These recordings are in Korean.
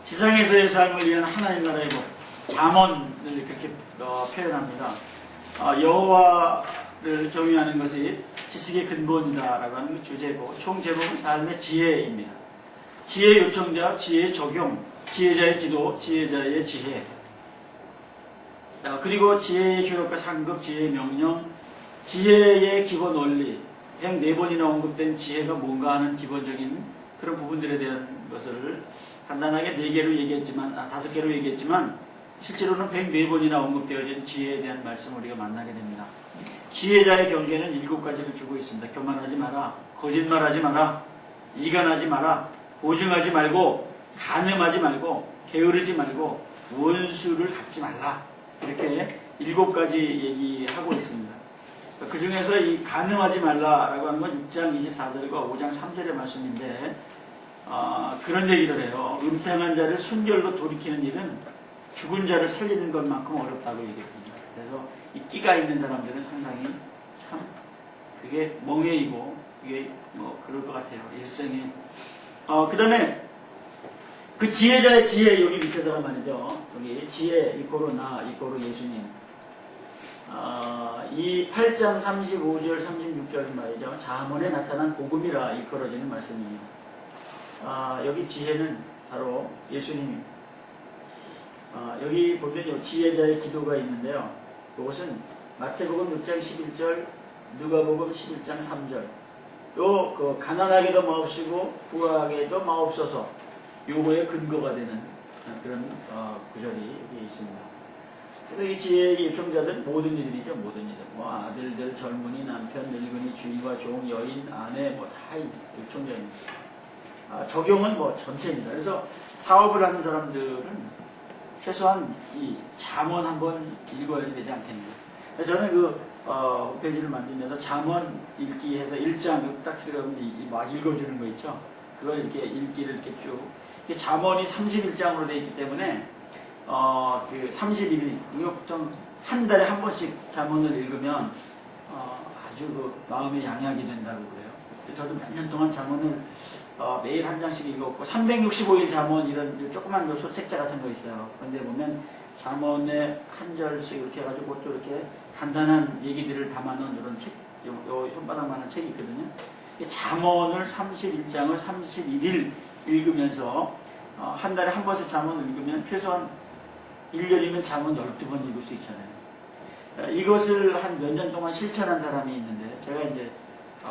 지상에서의 삶을 위한 하나님 나라의 법, 잠언을 그렇게 표현합니다. 여호와를 경외하는 것이 지식의 근본이다라고 하는 그 주제고, 총 제목은 삶의 지혜입니다. 지혜 요청자, 지혜 적용, 지혜자의 기도, 지혜자의 지혜. 그리고 지혜의 효력과 상급, 지혜의 명령, 지혜의 기본 원리, 104번이나 언급된 지혜가 뭔가 하는 기본적인 그런 부분들에 대한 것을 간단하게 4개로 얘기했지만, 5개로 얘기했지만, 실제로는 104번이나 언급되어진 지혜에 대한 말씀을 우리가 만나게 됩니다. 지혜자의 경계는 7가지를 주고 있습니다. 교만하지 마라, 거짓말하지 마라, 이간하지 마라, 보증하지 말고, 간음하지 말고, 게으르지 말고, 원수를 갖지 말라. 이렇게 7가지 얘기하고 있습니다. 그 중에서 이 간음하지 말라라고 하는 건 6장 24절과 5장 3절의 말씀인데, 그런 얘기를 해요. 음탕한 자를 순결로 돌이키는 일은 죽은 자를 살리는 것만큼 어렵다고 얘기했습니다. 그래서 이 끼가 있는 사람들은 상당히 참 그게 멍해이고 그게 뭐 그럴 것 같아요. 일생에. 그 다음에 그 지혜자의 지혜 여기 밑에다가 말이죠. 여기 지혜 이꼬로 나 이꼬로 예수님. 이 8장 35절 36절 말이죠. 잠언에 나타난 복음이라 이끌어지는 말씀입니다. 여기 지혜는 바로 예수님입니다. 여기 보면 지혜자의 기도가 있는데요. 그것은 마태복음 6장 11절, 누가복음 11장 3절. 그 가난하게도 마옵시고 부하게도 마옵소서. 요거의 근거가 되는 그런 구절이 여기 있습니다. 그래서 이 지혜의 요청자들은 모든 이들이죠. 모든 이들. 뭐 아들들, 젊은이, 남편, 늙은이, 주인과 종, 여인, 아내 뭐 다 요청자입니다. 적용은 뭐 전체입니다. 그래서 사업을 하는 사람들은 최소한 이 잠언 한번 읽어야 되지 않겠는가. 저는 그 홈페이지를 만들면서 잠언 읽기 해서 1장 딱 들어가면 막 읽어주는 거 있죠. 그걸 이렇게 읽기를 이렇게 쭉. 잠언이 31장으로 되어 있기 때문에 그 31일 이거 보통 한 달에 한 번씩 잠언을 읽으면 아주 그 마음의 양약이 된다고 그래요. 저도 몇 년 동안 잠언을 매일 한 장씩 읽었고 365일 잠언 이런 조그만 소책자 같은 거 있어요. 그런데 보면 잠언에 한 절씩 이렇게 해가지고 또 이렇게 간단한 얘기들을 담아놓은 이런 책, 요 손바닥만한 책이 있거든요. 잠언을 31장을 31일 읽으면서 한 달에 한 번씩 잠언을 읽으면 최소한 1년이면 잠언 12번 읽을 수 있잖아요. 이것을 한 몇 년 동안 실천한 사람이 있는데 제가 이제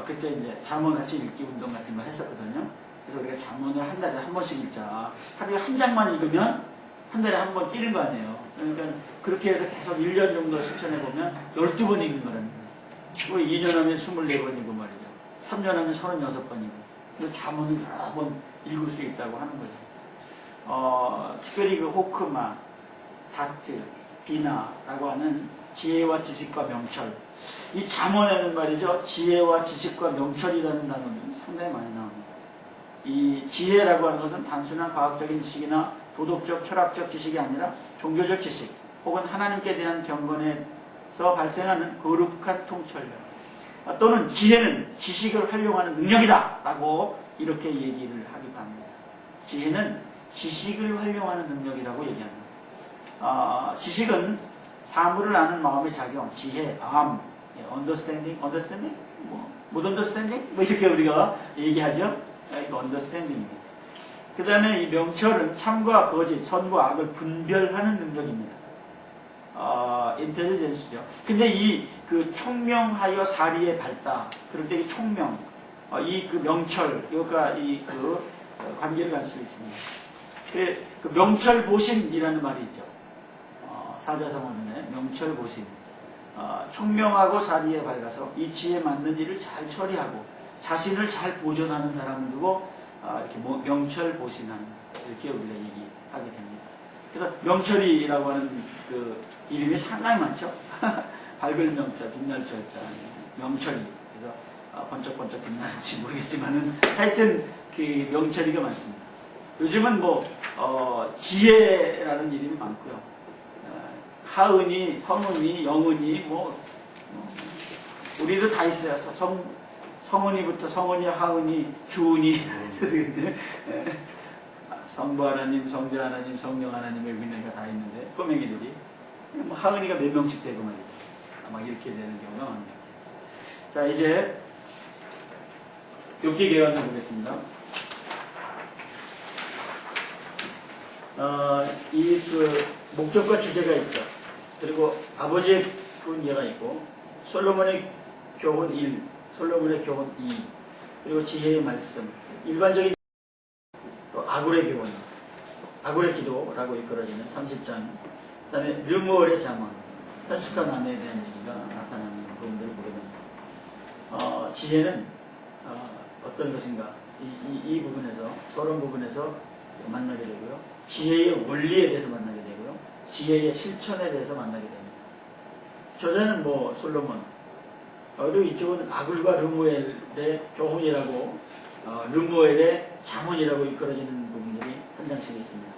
그때 이제 잠언 같이 읽기 운동 같은 거 했었거든요. 그래서 우리가 잠언을 한 달에 한 번씩 읽자. 하루에 한 장만 읽으면 한 달에 한 번 뛰는 거 아니에요. 그러니까 그렇게 해서 계속 1년 정도 실천해보면 12번 읽는 거랍니다. 2년 하면 24번이고 말이죠. 3년 하면 36번이고. 그래서 잠언을 여러 번 읽을 수 있다고 하는 거죠. 특별히 그 호크마, 다트, 비나라고 하는 지혜와 지식과 명철. 이 잠언에는 말이죠. 지혜와 지식과 명철이라는 단어는 상당히 많이 나옵니다. 이 지혜라고 하는 것은 단순한 과학적인 지식이나 도덕적, 철학적 지식이 아니라 종교적 지식 혹은 하나님께 대한 경건에서 발생하는 거룩한 통찰력 또는 지혜는 지식을 활용하는 능력이다 라고 이렇게 얘기를 하기도 합니다. 지혜는 지식을 활용하는 능력이라고 얘기합니다. 지식은 사물을 아는 마음의 작용, 지혜, understanding, 못 understanding? 뭐 이렇게 우리가 얘기하죠. 이거 understanding입니다. 그 다음에 이 명철은 참과 거짓, 선과 악을 분별하는 능력입니다. intelligence죠. 근데 그 총명하여 사리에 밝다. 그럴 때 이 총명, 그 명철, 이거가 그 관계를 가질 수 있습니다. 그 명철보신이라는 말이 있죠. 사자성어중에 명철보신. 총명하고 사리에 밝아서 이치에 맞는 일을 잘 처리하고 자신을 잘 보존하는 사람을 두고 이렇게 명철보신하는 이렇게 우리가 얘기하게 됩니다. 그래서 명철이라고 하는 그 이름이 상당히 많죠. 밝을 명철, 빛날 철자, 명철이. 그래서 번쩍번쩍 빛나는지 모르겠지만은 하여튼 그 명철이가 많습니다. 요즘은 지혜라는 이름이 많고요. 하은이, 성은이, 영은이, 우리도 다 있어요. 성은이부터 성은이, 하은이, 주은이. 성부 하나님, 성자 하나님, 성령 하나님의 은혜가 다 있는데 꼬맹이들이 뭐 하은이가 몇 명씩 되고 말이죠. 아마 이렇게 되는 경우가 많습니다. 자, 이제 욥기 계관을 보겠습니다. 이 목적과 주제가 있죠. 그리고 아버지의 예가 있고 솔로몬의 교훈 1, 솔로몬의 교훈 2, 그리고 지혜의 말씀, 일반적인 또 아굴의 교훈, 아굴의 기도라고 이끌어지는 30장, 그 다음에 르무얼의 잠언, 현숙한 아내에 대한 얘기가 나타나는 부분들을 보게 됩니다. 지혜는 어떤 것인가, 이 부분에서, 서론 부분에서 만나게 되고요. 지혜의 원리에 대해서 만나게 되고요. 지혜의 실천에 대해서 만나게 됩니다. 저자는 뭐 솔로몬, 그리고 이쪽은 아굴과 르무엘의 교훈이라고, 르무엘의 잠언이라고 이끌어지는 부분들이 한 장씩 있습니다.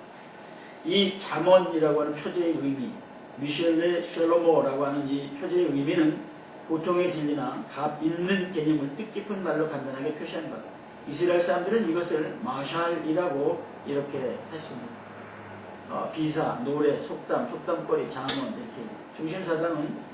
이 잠언이라고 하는 표제의 의미, 미셸레 쉘로모라고 하는 이 표제의 의미는 보통의 진리나 값 있는 개념을 뜻깊은 말로 간단하게 표시한 것. 이스라엘 사람들은 이것을 마샬이라고 이렇게 했습니다. 비사, 노래, 속담, 속담거리, 잠언 이렇게 중심사상은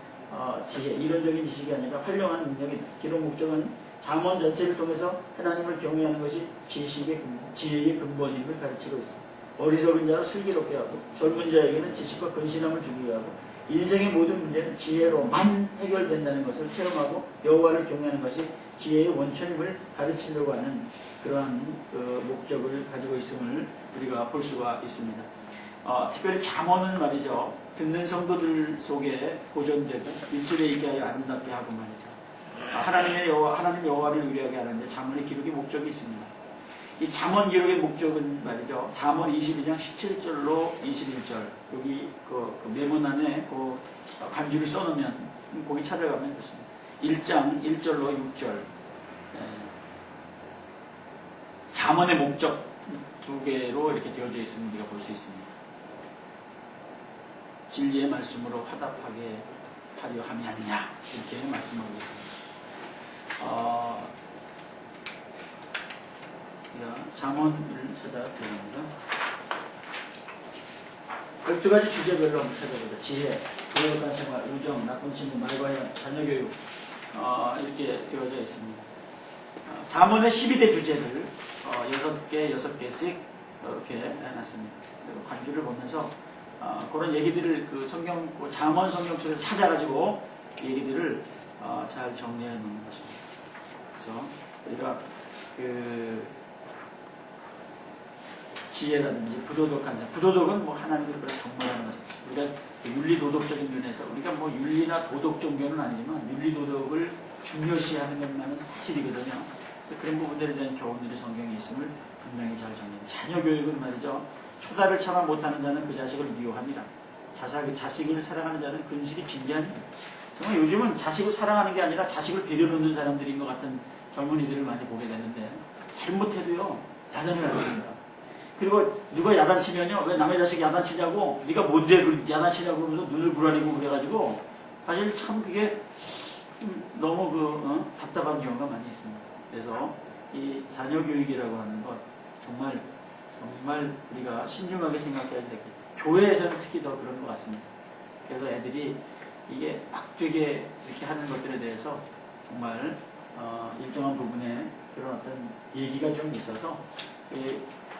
지혜, 이론적인 지식이 아니라 활용하는 능력이다. 기록 목적은 잠언 전체를 통해서 하나님을 경외하는 것이 지혜의 근본임을 가르치고 있습니다. 어리석은 자로 슬기롭게 하고 젊은 자에게는 지식과 근신함을 주기 위하고 인생의 모든 문제는 지혜로만 해결된다는 것을 체험하고 여호와를 경외하는 것이 지혜의 원천임을 가르치려고 하는 그러한 목적을 가지고 있음을 우리가 볼 수가 있습니다. 특별히 잠언은 말이죠. 듣는 성도들 속에 보존되고 입술에 있게 하여 아름답게 하고 말이죠. 하나님 여호와를 의뢰하게 하는데 잠언의 기록의 목적이 있습니다. 이 잠언 기록의 목적은 말이죠. 잠언 22장 17절로 21절 여기 그 메몬 안에 그 간주를 써놓으면 거기 찾아가면 좋습니다. 1장 1절로 6절 잠언의 목적 두 개로 이렇게 되어져 있음을 우리가 볼 수 있습니다. 진리의 말씀으로 화답하게 하려 함이 아니냐 이렇게 말씀하고 있습니다. 잠언을 찾아드립니다. 12가지 주제별로 한번 찾아보자. 지혜, 고역한 생활, 우정, 나쁜 친구, 말과연, 자녀교육 이렇게 되어져 있습니다. 잠언의 12대 주제를 6개씩 이렇게 해놨습니다. 관주를 보면서 그런 얘기들을 잠언 성경 속에서 찾아가지고 얘기들을 잘 정리해 놓는 것입니다. 그래서 우리가 지혜라든지 부도덕한 삶, 부도덕은 뭐 하나님을 경멸하는 것입니다. 우리가 윤리도덕적인 면에서 우리가 뭐 윤리나 도덕 종교는 아니지만 윤리도덕을 중요시하는 것만은 사실이거든요. 그래서 그런 부분들에 대한 교훈들이 성경에 있음을 분명히 잘 정리합니다. 자녀교육은 말이죠. 초다를 참아 못하는 자는 그 자식을 미워합니다. 자식을 사랑하는 자는 근실이 진지합니다. 정말 요즘은 자식을 사랑하는 게 아니라 자식을 배려놓는 사람들인 것 같은 젊은이들을 많이 보게 되는데 잘못해도요 야단을 안 줍니다. 그리고 누가 야단치면요 왜 남의 자식 야단치냐고 네가 뭔데 야단치냐고 그러면서 눈을 부라리고 그래가지고 사실 참 그게 너무 답답한 경우가 많이 있습니다. 그래서 이 자녀교육이라고 하는 것 정말 우리가 신중하게 생각해야 되겠죠. 교회에서는 특히 더 그런 것 같습니다. 그래서 애들이 이게 막 되게 이렇게 하는 것들에 대해서 정말 일정한 부분에 그런 어떤 얘기가 좀 있어서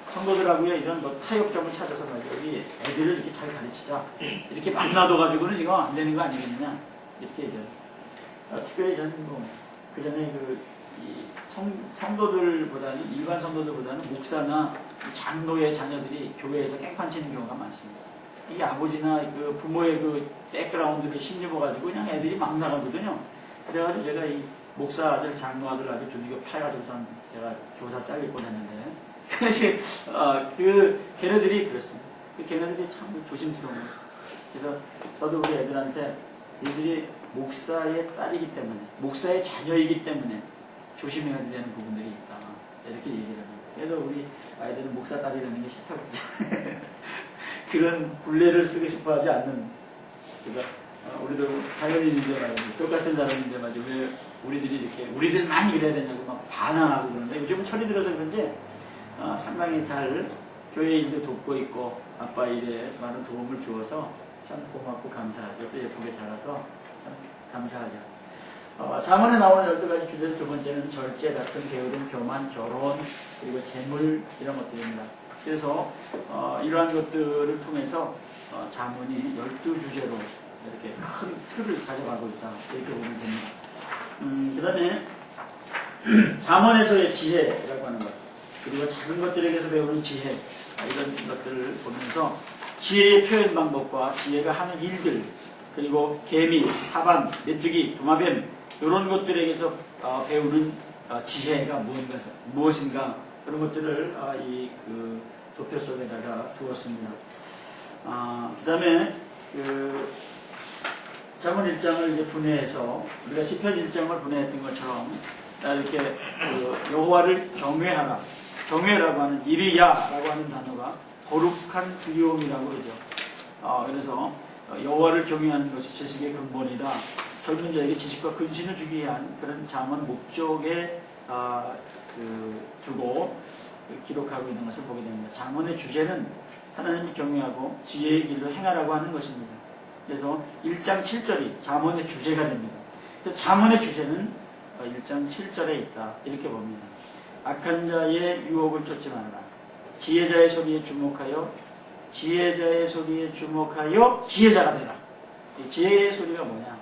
성도들하고요 이런 타협점을 찾아서 말이죠. 우리 애들을 이렇게 잘 가르치자. 이렇게 막 놔둬가지고는 이거 안 되는 거 아니겠느냐 이렇게 얘기해요. 특별히 저는 그 전에 성도들보다는 일반 성도들보다는 목사나 장로의 자녀들이 교회에서 깽판치는 경우가 많습니다. 이게 아버지나 부모의 백그라운드를 힘입어가지고 그냥 애들이 막 나가거든요. 그래가지고 제가 이 목사 아들, 장로 아들 아주 두들겨 패가지고선 제가 교사 잘릴 뻔했는데 걔네들이 그렇습니다. 걔네들이 참 조심스러운 거죠. 그래서 저도 우리 애들한테 얘들이 목사의 딸이기 때문에 목사의 자녀이기 때문에 조심해야 되는 부분들이 있다 이렇게 얘기를 합니다. 그래서 우리 아이들은 목사 딸이라는 게 싫다고 그런 굴레를 쓰고 싶어 하지 않는. 그래서 우리도 자연인인데 말이죠. 똑같은 사람인데 말이죠. 왜 우리들만 이래야 되냐고 막 반항하고 그러는데 요즘은 철이 들어서 그런지 상당히 잘 교회 일도 돕고 있고 아빠 일에 많은 도움을 주어서 참 고맙고 감사하죠. 또 예쁘게 자라서 참 감사하죠. 잠언에 나오는 12가지 주제 두 번째는 절제, 같은 게으름, 교만, 결혼, 그리고 재물 이런 것들입니다. 그래서 이러한 것들을 통해서 잠언이 12주제로 이렇게 큰 틀을 가져가고 있다. 이렇게 보면 됩니다. 그 다음에 잠언에서의 지혜라고 하는 것, 그리고 작은 것들에게서 배우는 지혜, 이런 것들을 보면서 지혜의 표현 방법과 지혜가 하는 일들, 그리고 개미, 사반, 메뚜기, 도마뱀 이런 것들에게서 배우는 지혜가 무엇인가 그런 것들을 그 도표 속에다가 두었습니다. 그 다음에 잠언 1장을 이제 분해해서 우리가 시편 1장을 분해했던 것처럼 이렇게 여호와를 경외하라. 경외라고 하는 이르야라고 하는 단어가 거룩한 두려움이라고 그러죠. 그래서 여호와를 경외하는 것이 지식의 근본이다. 젊은 자에게 지식과 근신을 주기 위한 그런 잠언 목적에 두고 기록하고 있는 것을 보게 됩니다. 잠언의 주제는 하나님을 경외하고 지혜의 길로 행하라고 하는 것입니다. 그래서 1장 7절이 잠언의 주제가 됩니다. 그래서 잠언의 주제는 1장 7절에 있다. 이렇게 봅니다. 악한 자의 유혹을 쫓지 말아라. 지혜자의 소리에 주목하여 지혜자의 소리에 주목하여 지혜자가 되라. 지혜의 소리가 뭐냐?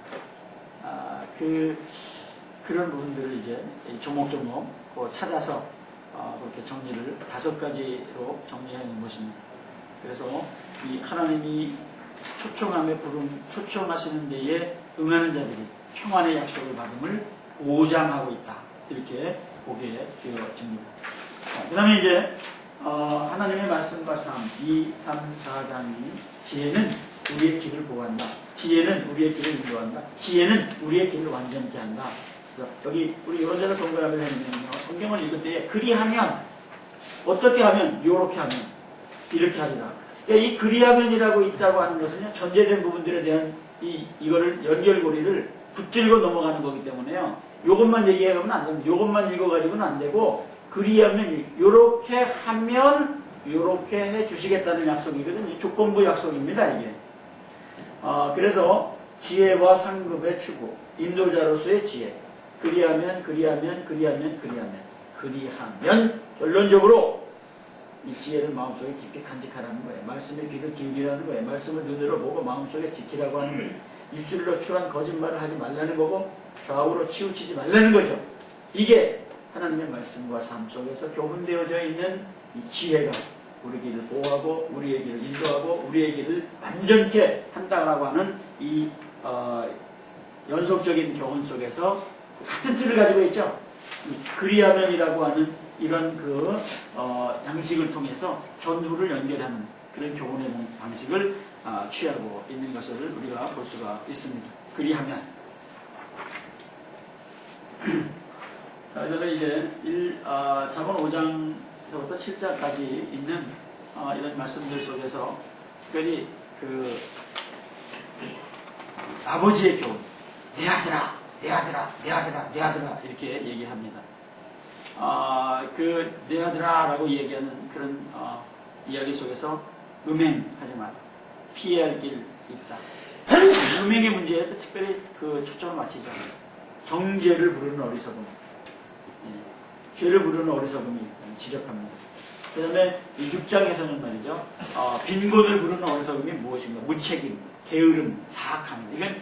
그런 부분들을 이제 조목조목 찾아서 그렇게 정리를 5가지로 정리해 놓은 것입니다. 그래서 이 하나님이 초청함에 초청하시는 데에 응하는 자들이 평안의 약속을 받음을 보장하고 있다. 이렇게 보게 되어집니다. 그 다음에 이제 하나님의 말씀과 삶, 2, 3, 4장이 지혜는 우리의 길을 보호한다. 지혜는 우리의 길을 인도한다. 지혜는 우리의 길을 완전케 한다. 그래서 여기 우리 이런 데를 동그라미를 해놓으면요. 성경을 읽을 때 그리하면 어떻게 하면 요렇게 하면 이렇게 하리라. 그러니까 이 그리하면이라고 있다고 하는 것은요. 전제된 부분들에 대한 이거를 연결고리를 붙들고 넘어가는 거기 때문에요. 요것만 얘기하면 안 됩니다. 요것만 읽어가지고는 안 되고 그리하면 요렇게 하면 요렇게 해 주시겠다는 약속이거든요. 조건부 약속입니다. 이게. 그래서 지혜와 상급의 추구, 인도자로서의 지혜. 그리하면 결론적으로 이 지혜를 마음속에 깊이 간직하라는 거예요. 말씀에 귀를 기울이라는 거예요. 말씀을 눈으로 보고 마음속에 지키라고 하는 거예요. 입술로 추한 거짓말을 하지 말라는 거고 좌우로 치우치지 말라는 거죠. 이게 하나님의 말씀과 삶 속에서 교훈되어져 있는 이 지혜가 우리 길을 보호하고 우리의 길을 인도하고 우리의 길을 완전케 한다라고 하는 이 연속적인 교훈 속에서 같은 틀을 가지고 있죠. 그리하면이라고 하는 이런 양식을 통해서 전후를 연결하는 그런 교훈의 방식을 취하고 있는 것을 우리가 볼 수가 있습니다. 그리하면 그래서 이제 잠언 5장서부터 7장까지 있는 이런 말씀들 속에서 특별히 아버지의 교훈, 내 아들아 이렇게 얘기합니다. 내 아들아라고 얘기하는 그런 이야기 속에서 음행하지 마라. 피해야 할 길 있다. 음행의 문제에 특별히 초점을 맞추죠. 정죄를 부르는 어리석음, 죄를 부르는 어리석음이 지적합니다. 그 다음에 6장에서는 말이죠. 빈곤을 부르는 어리석음이 무엇인가? 무책임, 게으름, 사악함. 이건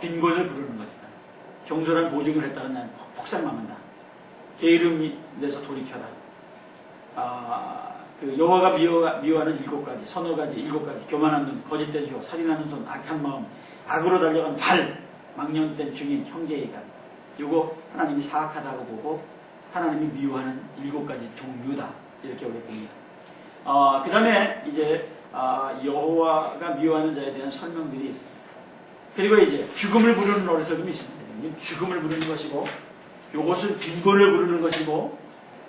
빈곤을 부르는 것이다. 경솔한 모증을 했다가 그냥 폭삭망한다. 게으름이 돼서 돌이켜라. 여호와가 미워하는 7가지, 서너 가지, 7가지, 교만한 눈, 거짓된 혀, 살인하는 손, 악한 마음, 악으로 달려간 발, 망령된 증인, 형제이간. 이거 하나님이 사악하다고 보고 하나님이 미워하는 7가지 종류다. 이렇게 우리 봅니다. 그 다음에 이제 여호와가 미워하는 자에 대한 설명들이 있습니다. 그리고 이제 죽음을 부르는 어리석음이 있습니다. 죽음을 부르는 것이고, 요것은 빈곤을 부르는 것이고,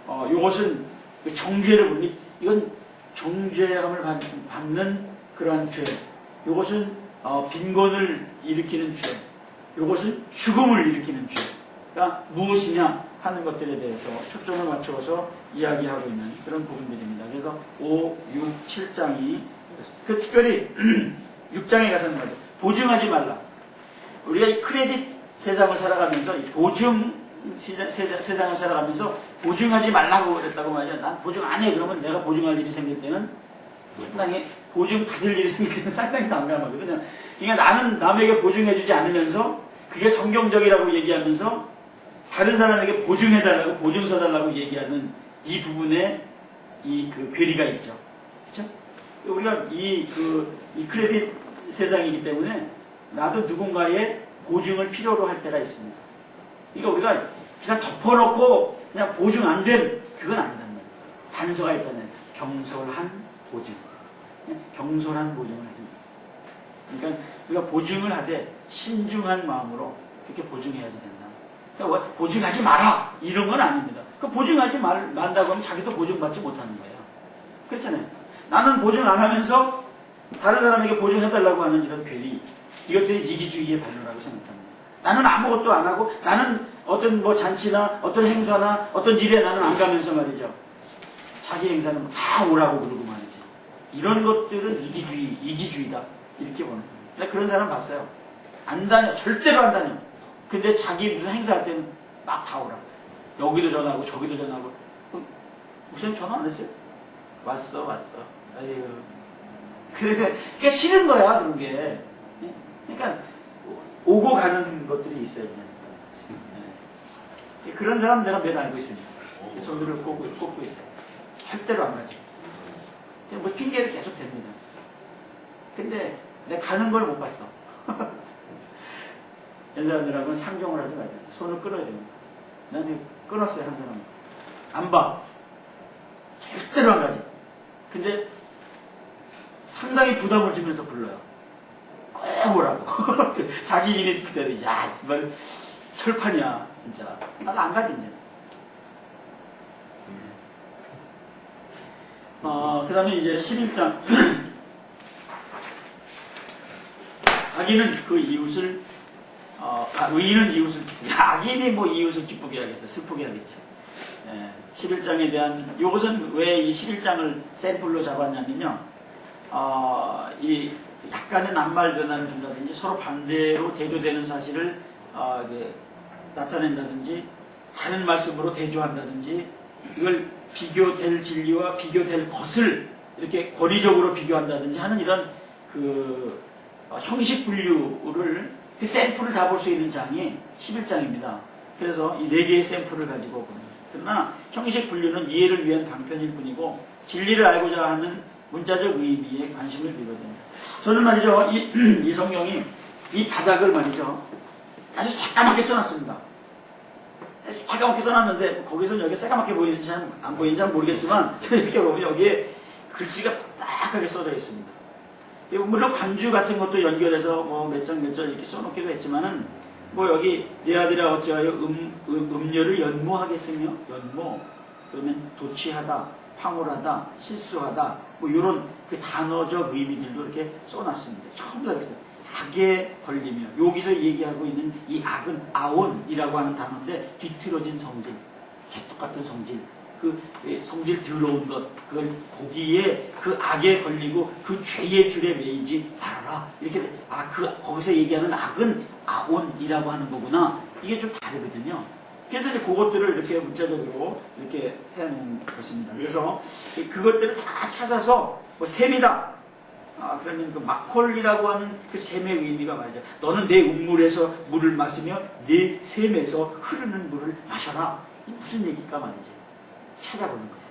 요것은 정죄를 부르는, 이건 정죄함을 받는 그러한 죄. 요것은 빈곤을 일으키는 죄. 요것은 죽음을 일으키는 죄. 그러니까 무엇이냐? 하는 것들에 대해서 초점을 맞추어서 이야기하고 있는 그런 부분들입니다. 그래서 5, 6, 7장이 특별히 6장에 가서는 말이죠. 보증하지 말라. 우리가 이 크레딧 세상을 살아가면서 이 보증 세상을 살아가면서 보증하지 말라고 그랬다고 말이야. 난 보증 안 해. 그러면 내가 보증할 일이 생길 때는 상당히 보증 받을 일이 생길 때는 상당히 난감하거든요. 그러니까 나는 남에게 보증해주지 않으면서 그게 성경적이라고 얘기하면서 다른 사람에게 보증해달라고 보증서달라고 얘기하는 이 부분에 이 그 괴리가 있죠. 그렇죠? 우리가 이 크레딧 세상이기 때문에 나도 누군가의 보증을 필요로 할 때가 있습니다. 그러니까 우리가 그냥 덮어놓고 그냥 보증 안 된 그건 아니란 말이에요. 단서가 있잖아요. 경솔한 보증. 경솔한 보증을 하는 거예요. 그러니까 우리가 보증을 하되 신중한 마음으로 그렇게 보증해야지 된다. 그러니까 보증하지 마라 이런 건 아닙니다. 그 보증하지 말다고 하면 자기도 보증받지 못하는 거예요. 그렇잖아요. 나는 보증 안 하면서 다른 사람에게 보증해달라고 하는 이런 괴리, 이것들이 이기주의의 발로라고 생각합니다. 나는 아무것도 안 하고 나는 어떤 뭐 잔치나 어떤 행사나 어떤 일에 나는 안 가면서 말이죠. 자기 행사는 다 오라고 그러고 말이죠. 이런 것들은 이기주의다 이렇게 보는 거예요. 내가 그런 사람 봤어요. 안 다녀. 절대로 안 다녀. 근데 자기 무슨 행사할 때는 막 다 오라고. 여기도 전화하고 저기도 전화하고. 목사님 전화 안 했어요? 왔어. 아유. 그게 싫은 거야 그런 게. 그러니까 오고 가는 것들이 있어야 되는 거예요. 그런 사람 내가 매일 알고 있으니까. 손들을 꼽고 있어요. 절대로 안 가죠. 뭐 핑계를 계속 댑니다. 근데 내가 가는 걸 못 봤어. 이 사람들하고는 상종을 하지 말아요. 손을 끊어야 됩니다. 나는 끊었어요, 한 사람. 안 봐. 절대로 안 가지. 근데 상당히 부담을 주면서 불러요. 꼭 오라고. 자기 일 있을 때는, 야, 정말 철판이야, 진짜. 나도 안 가지, 이제. 그 다음에 이제 11장. 악인은 그 이웃을, 의인은 이웃을 기쁘게, 악인이 뭐 이웃을 기쁘게 하겠어, 슬프게 하겠죠. 11장에 대한, 이것은 왜 이 11장을 샘플로 잡았냐면요. 이 약간의 낱말 변화를 준다든지 서로 반대로 대조되는 사실을 나타낸다든지 다른 말씀으로 대조한다든지 이걸 비교될 진리와 비교될 것을 이렇게 권위적으로 비교한다든지 하는 이런 형식 분류를 그 샘플을 다 볼 수 있는 장이 11장입니다. 그래서 이 4개의 샘플을 가지고 봅니다. 그러나 형식 분류는 이해를 위한 방편일 뿐이고 진리를 알고자 하는 문자적 의미에 관심을 비거든요. 저는 말이죠, 이 성경이 이 바닥을 말이죠, 아주 새까맣게 써놨습니다. 새까맣게 써놨는데, 거기서는 여기 새까맣게 보이는지 안 보이는지 모르겠지만, 이렇게 보면 여기에 글씨가 딱하게 써져 있습니다. 물론 관주 같은 것도 연결해서 뭐 몇 장 몇 절 이렇게 써놓기도 했지만은, 뭐 여기 내 아들아 어찌하여 음녀를 연모하겠으며, 연모, 그러면 도취하다, 황홀하다, 실수하다, 뭐 이런 그 단어적 의미들도 이렇게 써놨습니다. 처음 들었어요. 악에 걸리며, 여기서 얘기하고 있는 이 악은 아온이라고 하는 단어인데, 뒤틀어진 성질, 개떡같은 성질, 그 성질 더러운 것, 그걸 거기에 그 악에 걸리고 그 죄의 줄에 매이지 말아라. 이렇게, 거기서 얘기하는 악은 아온이라고 하는 거구나. 이게 좀 다르거든요. 그래서 이제 그것들을 이렇게 문자적으로 이렇게 해놓은 것입니다. 그래서 그것들을 다 찾아서, 뭐 샘이다. 그러면 그 마콜리라고 하는 그 샘의 의미가 말이죠. 너는 내 음물에서 물을 마시며 내 샘에서 흐르는 물을 마셔라. 이게 무슨 얘기일까 말이죠. 찾아보는 거예요.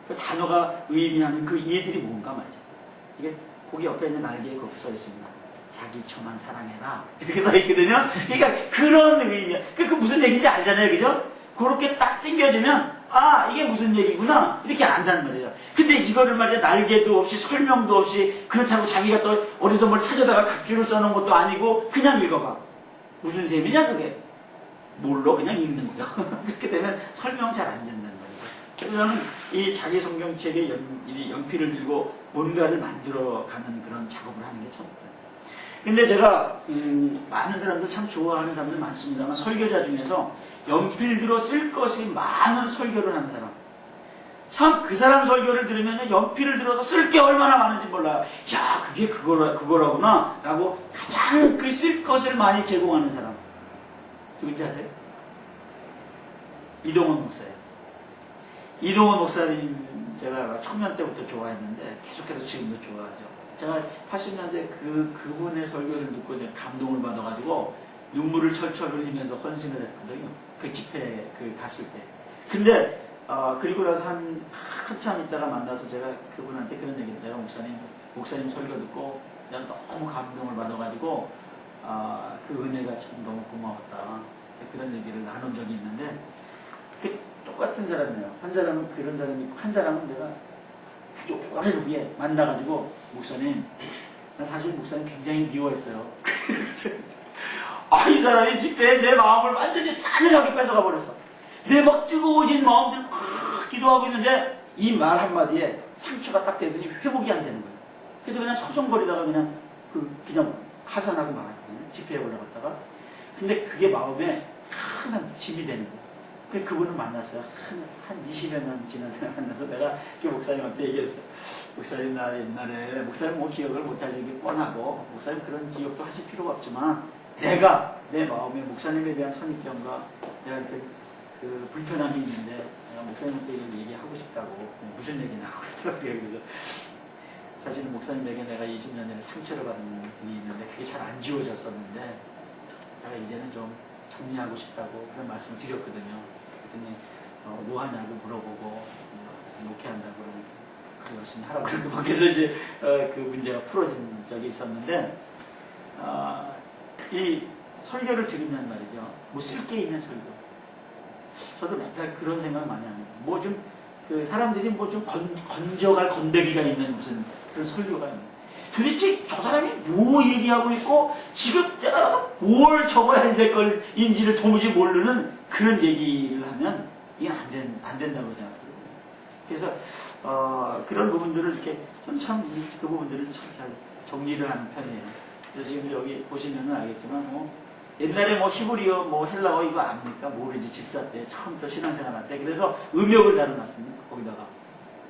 그 단어가 의미하는 그 이해들이 뭔가 말이죠. 이게 거기 옆에 있는 날개에 그렇게 써 있습니다. 자기 처만 사랑해라. 이렇게 써 있거든요. 그러니까 그런 의미야. 그 무슨 얘기인지 알잖아요. 그죠? 그렇게 딱 땡겨주면, 이게 무슨 얘기구나. 이렇게 안다는 말이에요. 근데 이거를 말이야, 날개도 없이 설명도 없이, 그렇다고 자기가 또 어디서 뭘 찾아다가 각주를 써놓은 것도 아니고, 그냥 읽어봐. 무슨 셈이냐, 그게? 뭘로 그냥 읽는 거예요. 그렇게 되면 설명 잘 안 된다는 거예요. 그래서 저는 이 자기 성경책에 연필을 들고 뭔가를 만들어가는 그런 작업을 하는 게 처음이에요. 근데 제가 많은 사람들 참 좋아하는 사람들 많습니다만 설교자 중에서 연필 들어 쓸 것이 많은 설교를 하는 사람. 참 그 사람 설교를 들으면 연필을 들어서 쓸 게 얼마나 많은지 몰라요. 야, 그게 그거라구나 라고 가장 그 쓸 것을 많이 제공하는 사람. 누군지 아세요? 이동원 목사예요. 이동원 목사님 제가 청년 때부터 좋아했는데 계속해서 지금도 좋아하죠. 제가 80년대 그분의 설교를 듣고 감동을 받아가지고 눈물을 철철 흘리면서 헌신을 했거든요. 그 집회 갔을 때. 근데 그리고 나서 한참 있다가 만나서 제가 그분한테 그런 얘기를 해요. 목사님 설교 듣고 내가 너무 감동을 받아가지고 그 은혜가 참 너무 고마웠다. 그런 얘기를 나눈 적이 있는데 똑같은 사람이에요. 한 사람은 그런 사람이 있고 한 사람은 내가 아주 오래 후에 만나가지고 목사님, 나 사실 목사님 굉장히 미워했어요. 이 사람이 집회에 내 마음을 완전히 싸늘하게 뺏어가 버렸어. 내 막 뜨거워진 마음들 막 기도하고 있는데 이 말 한마디에 상처가 딱 되더니 회복이 안 되는 거예요. 그래서 그냥 서성거리다가 그냥 하산하고 말았거든요. 집회에 올라갔다가. 근데 그게 마음에 큰 짐이 되는 거예요. 그래서 그분을 만났어요. 한 20여 년 지난 사람 만나서 내가 그 목사님한테 얘기했어요. 목사님, 나 옛날에, 목사님 뭐 기억을 못 하시기 뻔하고, 목사님 그런 기억도 하실 필요가 없지만, 내가 내 마음에 목사님에 대한 선입견과 내가 이렇게 불편함이 있는데, 내가 목사님한테 이런 얘기하고 싶다고, 무슨 얘기냐 하고 그러더라고요. 그래서 사실은 목사님에게 내가 20년 전에 상처를 받은 일이 있는데, 그게 잘 안 지워졌었는데, 내가 이제는 좀 정리하고 싶다고 그런 말씀을 드렸거든요. 그랬더니 뭐 하냐고 물어보고 목회한다고 그러니까 열심히 하라고 그러고 밖에서 이제 그 문제가 풀어진 적이 있었는데 이 설교를 들으면 말이죠. 뭐 쓸 게 있는 설교. 저도 맨날 그런 생각 많이 합니다. 뭐 좀 그 사람들이 뭐 좀 건져갈 건더기가 있는 무슨 그런 설교가 있는. 도대체 저 사람이 뭐 얘기하고 있고 지금 내가 뭘 적어야 될 걸인지를 도무지 모르는 그런 얘기를 하면 이게 안 된다고 생각해요. 그래서 그런 부분들을 이렇게 참 그 부분들을 참 잘 정리를 하는 편이에요. 그래서 지금 여기 보시면은 알겠지만 옛날에 히브리어 헬라어 이거 압니까? 모르지. 집사 때 처음부터 신앙생활 할 때 그래서 음역을 달아놨습니다. 거기다가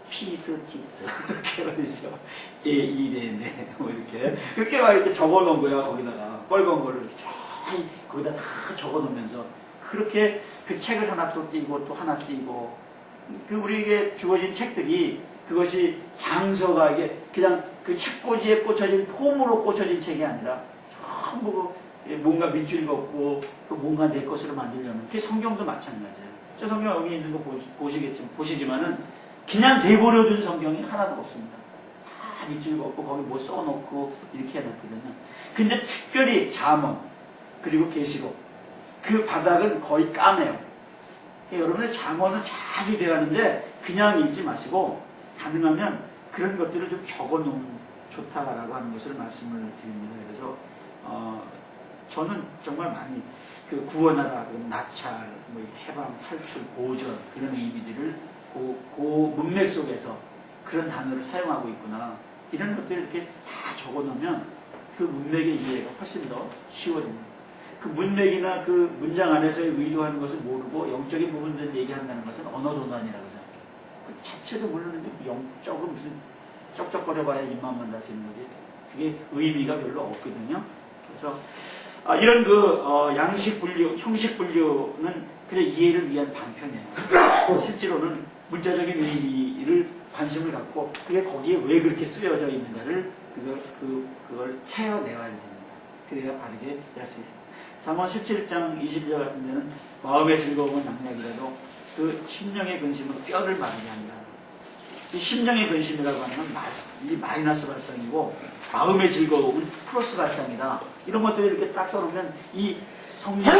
피스, 티스 이렇게 말이죠. 이래네 이렇게 그렇게 막 이렇게 적어놓은 거야. 거기다가 빨간 거를 이렇게 거기다 다 적어놓으면서 그렇게 그 책을 하나 또 띄고 또 하나 띄고 그 우리에게 주어진 책들이 그것이 장서가 이게 그냥 그 책꽂이에 꽂혀진 폼으로 꽂혀진 책이 아니라 전부 뭔가 밑줄 걷고 그 뭔가 내 것으로 만들려는 그 성경도 마찬가지예요. 저 성경 여기 있는 거 보시지만은 그냥 내버려둔 성경이 하나도 없습니다. 다 밑줄 걷고 거기 뭐 써놓고 이렇게 해놨거든요. 근데 특별히 잠언 그리고 계시록 그 바닥은 거의 까매요. 여러분들 잠언을 자주 배우는데 그냥 읽지 마시고 가능하면 그런 것들을 좀 적어놓으면 좋다라고 하는 것을 말씀을 드립니다. 그래서 저는 정말 많이 그 구원하라, 낙찰, 해방, 탈출, 보전 그런 의미들을 그 문맥 속에서 그런 단어를 사용하고 있구나. 이런 것들을 이렇게 다 적어놓으면 그 문맥의 이해가 훨씬 더 쉬워집니다. 그 문맥이나 그 문장 안에서의 의도하는 것을 모르고 영적인 부분들을 얘기한다는 것은 언어도난이라고 생각해요. 그 자체도 모르는데 영적은 무슨 쩍쩍거려봐야 입만만 다치는 거지. 그게 의미가 별로 없거든요. 그래서 이런 양식 분류, 형식 분류는 그냥 이해를 위한 방편이에요. 실제로는 문자적인 의미를 관심을 갖고 그게 거기에 왜 그렇게 쓰여져 있는가를 그걸 캐어내야 됩니다. 그래야 바르게 할 수 있습니다. 잠언 17장 20절 같은 데는 마음의 즐거움은 낙약이라도 그 심령의 근심은 뼈를 마르게 한다. 이 심령의 근심이라고 하는 건 이 마이너스 발상이고 마음의 즐거움은 플러스 발상이다. 이런 것들을 이렇게 딱 써놓으면 이 성령,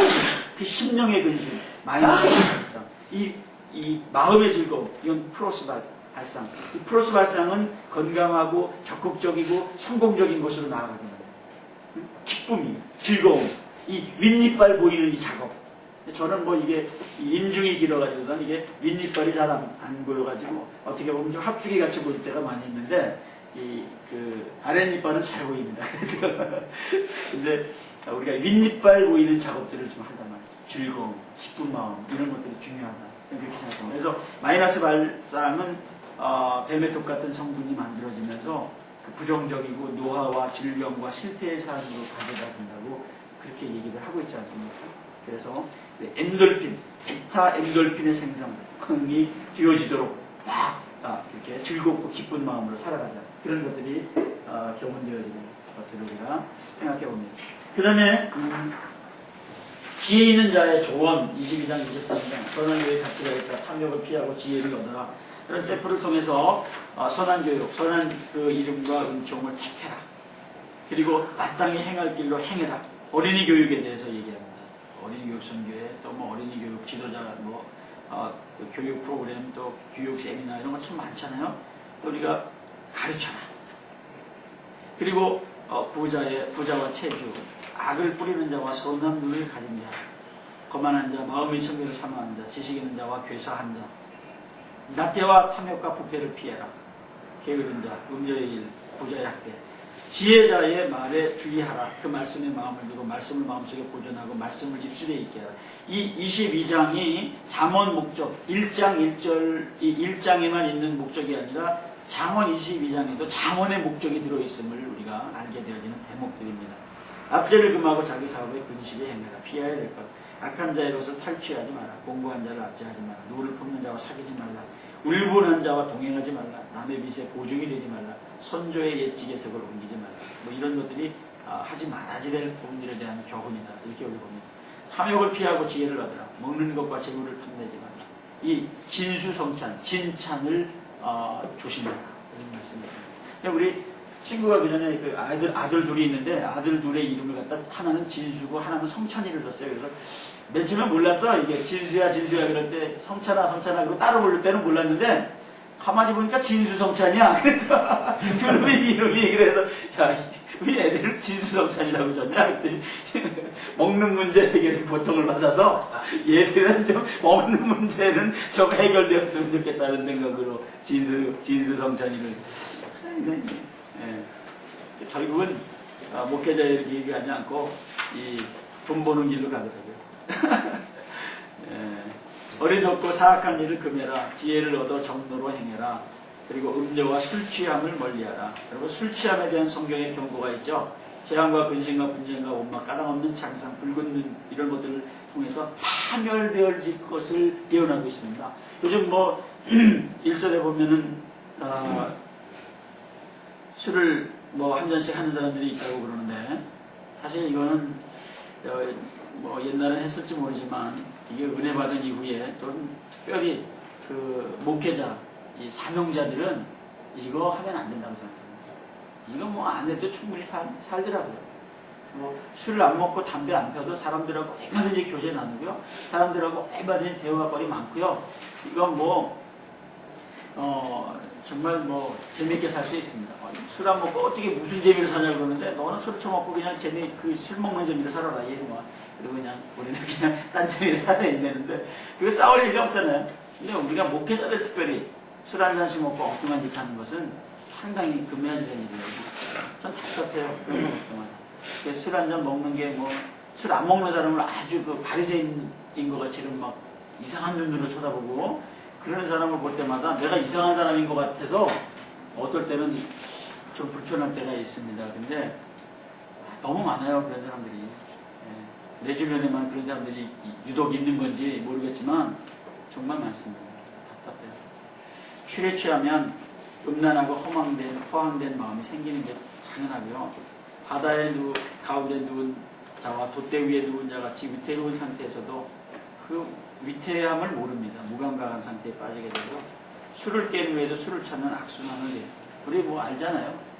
그 심령의 근심, 마이너스 발상, 이 마음의 즐거움, 이건 플러스 발상. 이 플러스 발상은 건강하고 적극적이고 성공적인 것으로 나아가거든요. 기쁨이, 즐거움, 이 윗니빨 보이는 이 작업. 저는 이게 인중이 길어가지고 이게 윗니빨이 잘 안 보여가지고 어떻게 보면 좀 합주기 같이 보일 때가 많이 있는데 아랫니빨은 잘 보입니다. 근데 우리가 윗니빨 보이는 작업들을 좀 한단 말이죠. 즐거움, 기쁜 마음 이런 것들이 중요하다. 그렇게 생각합니다. 그래서 마이너스 발상은 뱀의 독 같은 성분이 만들어지면서 그 부정적이고 노화와 질병과 실패의 삶으로 가져다 준다고 그렇게 얘기를 하고 있지 않습니까? 그래서 엔돌핀, 베타 엔돌핀의 생성이 되어지도록 이렇게 즐겁고 기쁜 마음으로 살아가자. 그런 것들이 교훈되어지는 것들을 우리가 생각해 봅니다. 그 다음에 지혜 있는 자의 조언 22장 23장 선한 교육의 가치가 있다. 탐욕을 피하고 지혜를 얻어라. 그런 세포를 통해서 선한 교육, 선한 그 이름과 은총을 택해라. 그리고 마땅히 행할 길로 행해라. 어린이 교육에 대해서 얘기합니다. 어린이 교육 선교회, 또 뭐 어린이 교육 지도자, 그 교육 프로그램, 또 교육 세미나 이런 거 참 많잖아요. 또 우리가 가르쳐라. 그리고 부자와 체주, 악을 뿌리는 자와 선한 눈을 가진 자, 거만한 자, 마음의 청결을 사모하는 자, 지식 있는 자와 괴사한 자, 낙태와 탐욕과 부패를 피해라. 게으른 자, 음녀의 일, 부자의 학대, 지혜자의 말에 주의하라. 그 말씀에 마음을 두고 말씀을 마음속에 보존하고 말씀을 입술에 있게 하라. 이 22장이 잠언 목적, 1장 1절, 이 1장에만 있는 목적이 아니라 잠언 22장에도 잠언의 목적이 들어있음을 우리가 알게 되어지는 대목들입니다. 압제를 금하고 자기 사업에 근실에 행해라. 피해야 될 것. 악한 자로서 탈취하지 마라. 공고한 자를 압제하지 마라. 누구를 품는 자와 사귀지 말라. 울분한 자와 동행하지 말라. 남의 빚에 보증이 되지 말라. 선조의 예측의 색을 옮기지 말라. 뭐 이런 것들이 하지 말아야 될 부분들에 대한 교훈이다. 이렇게 우리 봅니다. 탐욕을 피하고 지혜를 얻으라. 먹는 것과 재물을 탐내지 말라. 이 진수성찬, 진찬을 조심하라. 이런 말씀이 있습니다. 우리 친구가 그 전에 그 아들 둘이 있는데 아들 둘의 이름을 갖다 하나는 진수고 하나는 성찬이를 줬어요. 그래서 며칠은 몰랐어. 이게 진수야 그럴 때 성찬아 그러고 따로 부를 때는 몰랐는데 가만히 보니까 진수성찬이야. 그래서 둘의 이름이 그래서 야, 우리 애들을 진수성찬이라고 줬냐? 그랬더니 먹는 문제 해결 보통을 받아서 얘들은 좀 먹는 문제는 좀 해결되었으면 좋겠다는 생각으로 진수성찬이를. 예. 결국은 목회자 이렇게 얘기하지 않고 돈 버는 길로 가더라고요. 예. 어리석고 사악한 일을 금해라. 지혜를 얻어 정도로 행해라. 그리고 음료와 술 취함을 멀리하라. 그리고 술 취함에 대한 성경의 경고가 있죠. 재앙과 근심과 분쟁과 원망, 까닭없는 창상, 붉은 눈 이런 것들을 통해서 파멸되어질 것을 예언하고 있습니다. 요즘 뭐 일설에 보면은 술을 뭐 한 잔씩 하는 사람들이 있다고 그러는데 사실 이거는 뭐 옛날엔 했을지 모르지만 이게 은혜 받은 이후에 또 특별히 그 목회자 이 사명자들은 이거 하면 안 된다고 생각합니다. 이거 뭐 안 해도 충분히 살더라고요. 뭐 술을 안 먹고 담배 안 펴도 사람들하고 얼마든지 교제 나누고요. 사람들하고 얼마든지 대화거리 많고요. 이건 뭐 정말 뭐 재미있게 살 수 있습니다. 술 안 먹고 어떻게 무슨 재미로 사냐고 그러는데 너는 술 처먹고 그냥 그 술 먹는 재미로 살아라. 얘 뭐. 그리고 그냥 우리는 그냥 딴 재미로 살아야 되는데 그거 싸울 일이 없잖아요. 근데 우리가 목회자들 특별히 술 한 잔씩 먹고 엉뚱한 짓 하는 것은 상당히 금해야지 되는 일이에요. 전 답답해요. 그런 거 없더만. 술 한 잔 먹는 게 뭐 술 안 먹는 사람을 아주 그 바리새인인 것 같이 막 이상한 눈으로 쳐다보고 그런 사람을 볼 때마다 내가 이상한 사람인 것 같아서 어떨 때는 좀 불편할 때가 있습니다. 근데 너무 많아요. 그런 사람들이. 예. 내 주변에만 그런 사람들이 유독 있는 건지 모르겠지만 정말 많습니다. 답답해요. 술에 취하면 음란하고 허황된 마음이 생기는 게 당연하고요. 바다에 가운데 누운 자와 돛대 위에 누운 자 같이 위태로운 상태에서도 그 위태함을 모릅니다. 무감각한 상태에 빠지게 되고 술을 깬 후에도 술을 찾는 악순환을 해요. 우리 뭐 알잖아요.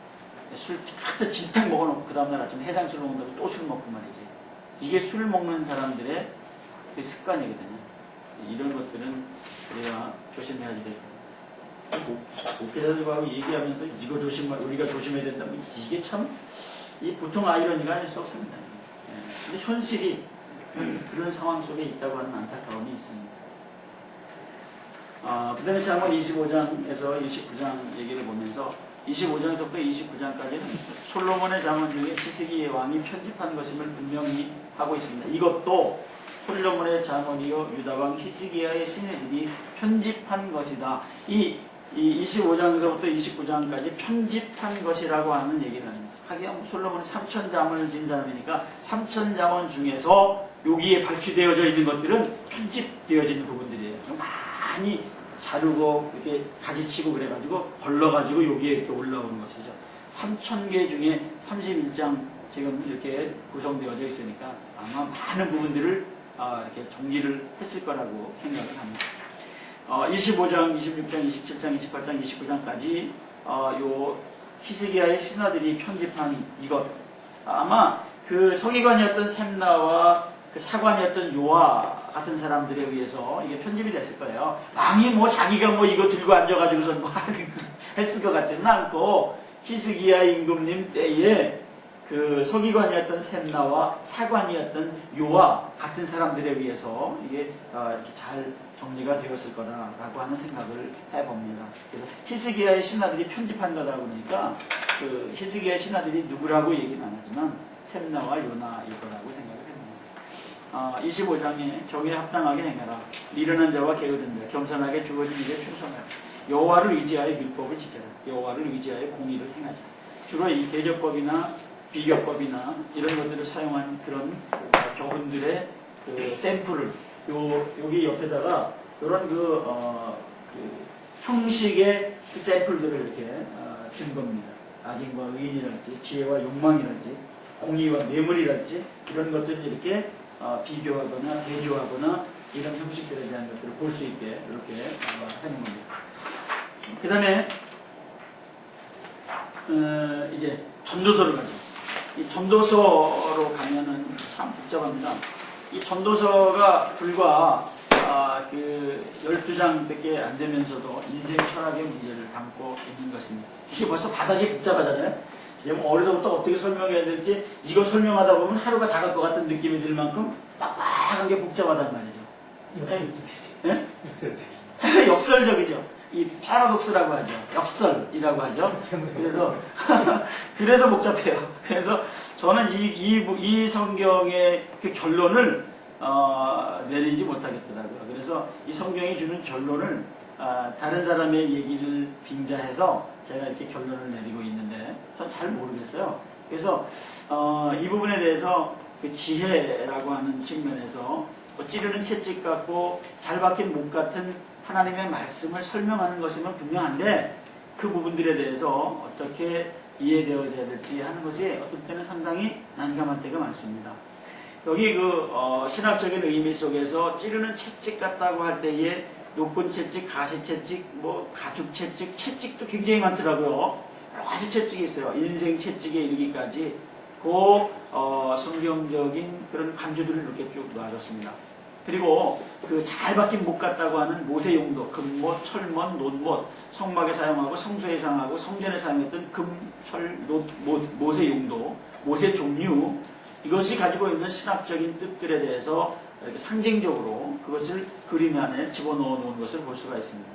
술 하여튼 진탕 먹어놓고 그 다음날 아침에 해장술 먹는다고 또 술 먹고 말이지. 이게 술 먹는 사람들의 그 습관이거든요. 이런 것들은 우리가 조심해야지 돼요. 목회자들하고 얘기하면서 이거 우리가 조심해야 된다면 이게 참 보통 아이러니가 아닐 수 없습니다. 예. 근데 현실이 그런 상황 속에 있다고 하는 안타까움이 있습니다. 그 다음에 잠언 25장에서 29장 얘기를 보면서 25장서부터 29장까지는 솔로몬의 잠언 중에 지식의 왕이 편집한 것임을 분명히 하고 있습니다. 이것도 솔로몬의 자문이요 유다왕 히스기야의 시내들이 편집한 것이다. 이 25장에서부터 29장까지 편집한 것이라고 하는 얘기를 합니다. 하기야 솔로몬이 3,000자문을 진 사람이니까 3,000자문 중에서 여기에 발주되어져 있는 것들은 편집되어진 부분들이에요. 많이 자르고 이렇게 가지치고 그래가지고 걸러가지고 여기에 이렇게 올라오는 것이죠. 3,000개 중에 31장 지금 이렇게 구성되어져 있으니까 아마 많은 부분들을 이렇게 정리를 했을 거라고 생각을 합니다. 25장, 26장, 27장, 28장, 29장까지 요 히스기야의 신하들이 편집한 이것, 아마 그 서기관이었던 셈나와 그 사관이었던 요아 같은 사람들에 의해서 이게 편집이 됐을 거예요. 왕이 뭐 자기가 뭐 이거 들고 앉아가지고서 뭐 했을 것 같지는 않고, 히스기야 임금님 때에 그 서기관이었던 셈나와 사관이었던 요아 같은 사람들에 의해서 이게 이렇게 잘 정리가 되었을 거라고 하는 생각을 해봅니다. 그래서 히스기야의 신하들이 편집한 거다 보니까 그 히스기야의 신하들이 누구라고 얘기는 안 하지만 셈나와 요나일 거라고 생각을 합니다. 25장에 정의에 합당하게 행하라. 미련한 자와 게으른 자, 겸손하게 주어진 일에 충성하라. 여호와를 의지하여 율법을 지켜라. 여호와를 의지하여 공의를 행하자. 주로 이 대적법이나 비교법이나 이런 것들을 사용한 그런 교훈들의 그 샘플을 여기 옆에다가 이런 그 형식의 그 샘플들을 이렇게 준 겁니다. 악인과 의인이랄지, 지혜와 욕망이랄지, 공의와 뇌물이랄지 이런 것들을 이렇게 비교하거나 대조하거나 이런 형식들에 대한 것들을 볼 수 있게 이렇게 하는 겁니다. 그 다음에 이제 전도서를 가죠. 이 전도서로 가면은 참 복잡합니다. 이 전도서가 불과 그 12장밖에 안 되면서도 인생 철학의 문제를 담고 있는 것입니다. 이게 벌써 바닥이 복잡하잖아요. 이제 뭐 어디서부터 어떻게 설명해야 될지 이거 설명하다 보면 하루가 다 갈 것 같은 느낌이 들 만큼 빡빡한 게 복잡하단 말이죠. 네? 역설적이죠. 역설적이죠. 이 파라독스라고 하죠. 역설이라고 하죠. 그래서 복잡해요. 그래서 저는 이 성경의 그 결론을 내리지 못하겠더라고요. 그래서 이 성경이 주는 결론을 다른 사람의 얘기를 빙자해서 제가 이렇게 결론을 내리고 있는데 전 잘 모르겠어요. 그래서 이 부분에 대해서 그 지혜라고 하는 측면에서 찌르는 채찍 같고 잘 박힌 목 같은 하나님의 말씀을 설명하는 것이면 분명한데 그 부분들에 대해서 어떻게 이해되어져야 될지 하는 것이 어떤 때는 상당히 난감한 때가 많습니다. 여기 그 신학적인 의미 속에서 찌르는 채찍 같다고 할 때에 높은 채찍, 가시 채찍, 뭐 가죽 채찍, 채찍도 굉장히 많더라고요. 여러 가지 채찍이 있어요. 인생 채찍에 이르기까지 그 성경적인 그런 간주들을 이렇게 쭉 놔줬습니다. 그리고 그 잘 박힌 목 같다고 하는 못의 용도, 금못, 철못, 논못, 성막에 사용하고 성소에 사용하고 성전에 사용했던 금, 철, 못의 용도, 못의 종류, 이것이 가지고 있는 신학적인 뜻들에 대해서 이렇게 상징적으로 그것을 그림 안에 집어넣어 놓은 것을 볼 수가 있습니다.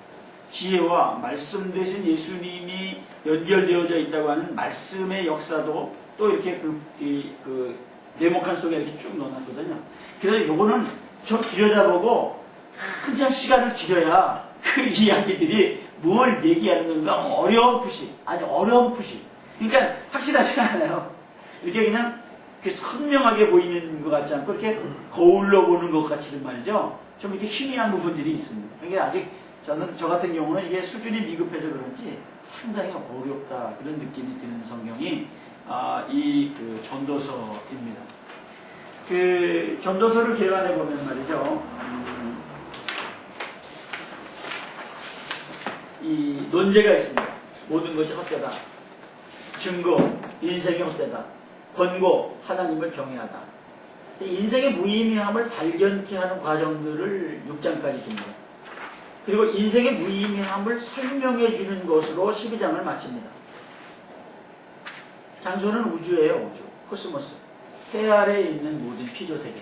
지혜와 말씀 대신 예수님이 연결되어져 있다고 하는 말씀의 역사도 또 이렇게 그 네모칸 속에 이렇게 쭉 넣어놨거든요. 그래서 요거는 좀 들여다보고 한참 시간을 들여야 그 이야기들이 뭘 얘기하는 건가 어렴풋이, 아니 어렴풋이. 그러니까 확실하지가 않아요. 이렇게 그냥 선명하게 보이는 것 같지 않고 이렇게 거울로 보는 것 같이는 말이죠. 좀 이렇게 희미한 부분들이 있습니다. 이게 아직 저 같은 경우는 이게 수준이 미급해서 그런지 상당히 어렵다 그런 느낌이 드는 성경이 그 전도서입니다. 그 전도서를 개관해 보면 말이죠. 이 논제가 있습니다. 모든 것이 헛되다. 증거, 인생이 헛되다. 권고, 하나님을 경외하다. 인생의 무의미함을 발견케 하는 과정들을 6장까지 줍니다. 그리고 인생의 무의미함을 설명해 주는 것으로 12장을 마칩니다. 장소는 우주예요, 우주. 코스모스. 해 아래에 있는 모든 피조세계.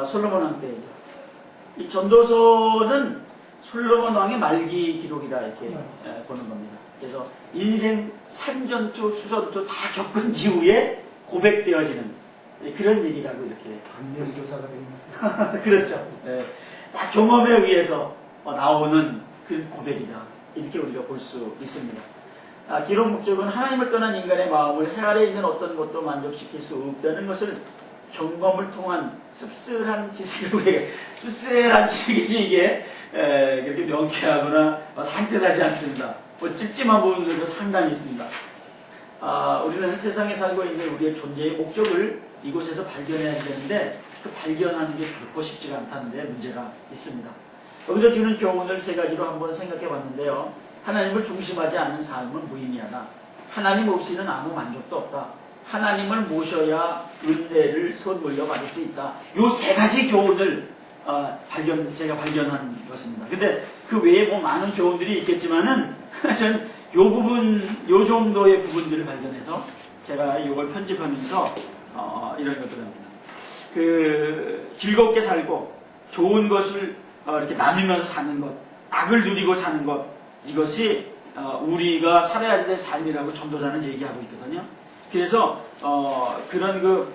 솔로몬 왕 때이죠. 이 전도서는 솔로몬 왕의 말기 기록이라 이렇게 보는 겁니다. 그래서 인생 산전투, 수전투 다 겪은 이후에 고백되어지는 그런 얘기라고 이렇게. 강렬교사가 되는 거죠. 그렇죠. 예. 다 경험에 의해서 나오는 그 고백이다. 이렇게 우리가 볼 수 있습니다. 기록 목적은 하나님을 떠난 인간의 마음을 해 아래 있는 어떤 것도 만족시킬 수 없다는 것을 경험을 통한 씁쓸한 지식을 우리에게, 씁쓸한 지식이지 이게 그렇게 명쾌하거나 산뜻하지 않습니다. 찝찝한 부분들도 상당히 있습니다. 우리는 세상에 살고 있는 우리의 존재의 목적을 이곳에서 발견해야 되는데 그 발견하는 게 결코 쉽지가 않다는 데 문제가 있습니다. 여기서 주는 교훈을 세 가지로 한번 생각해 봤는데요. 하나님을 중심하지 않는 삶은 무의미하다. 하나님 없이는 아무 만족도 없다. 하나님을 모셔야 은혜를 선물로 받을 수 있다. 이 세 가지 교훈을 제가 발견한 것입니다. 근데 그 외에 뭐 많은 교훈들이 있겠지만은 전 요 부분, 요 정도의 부분들을 발견해서 제가 이걸 편집하면서 이런 것들을 합니다. 즐겁게 살고 좋은 것을 이렇게 나누면서 사는 것, 악을 누리고 사는 것, 이것이 우리가 살아야 될 삶이라고 전도자는 얘기하고 있거든요. 그래서 그런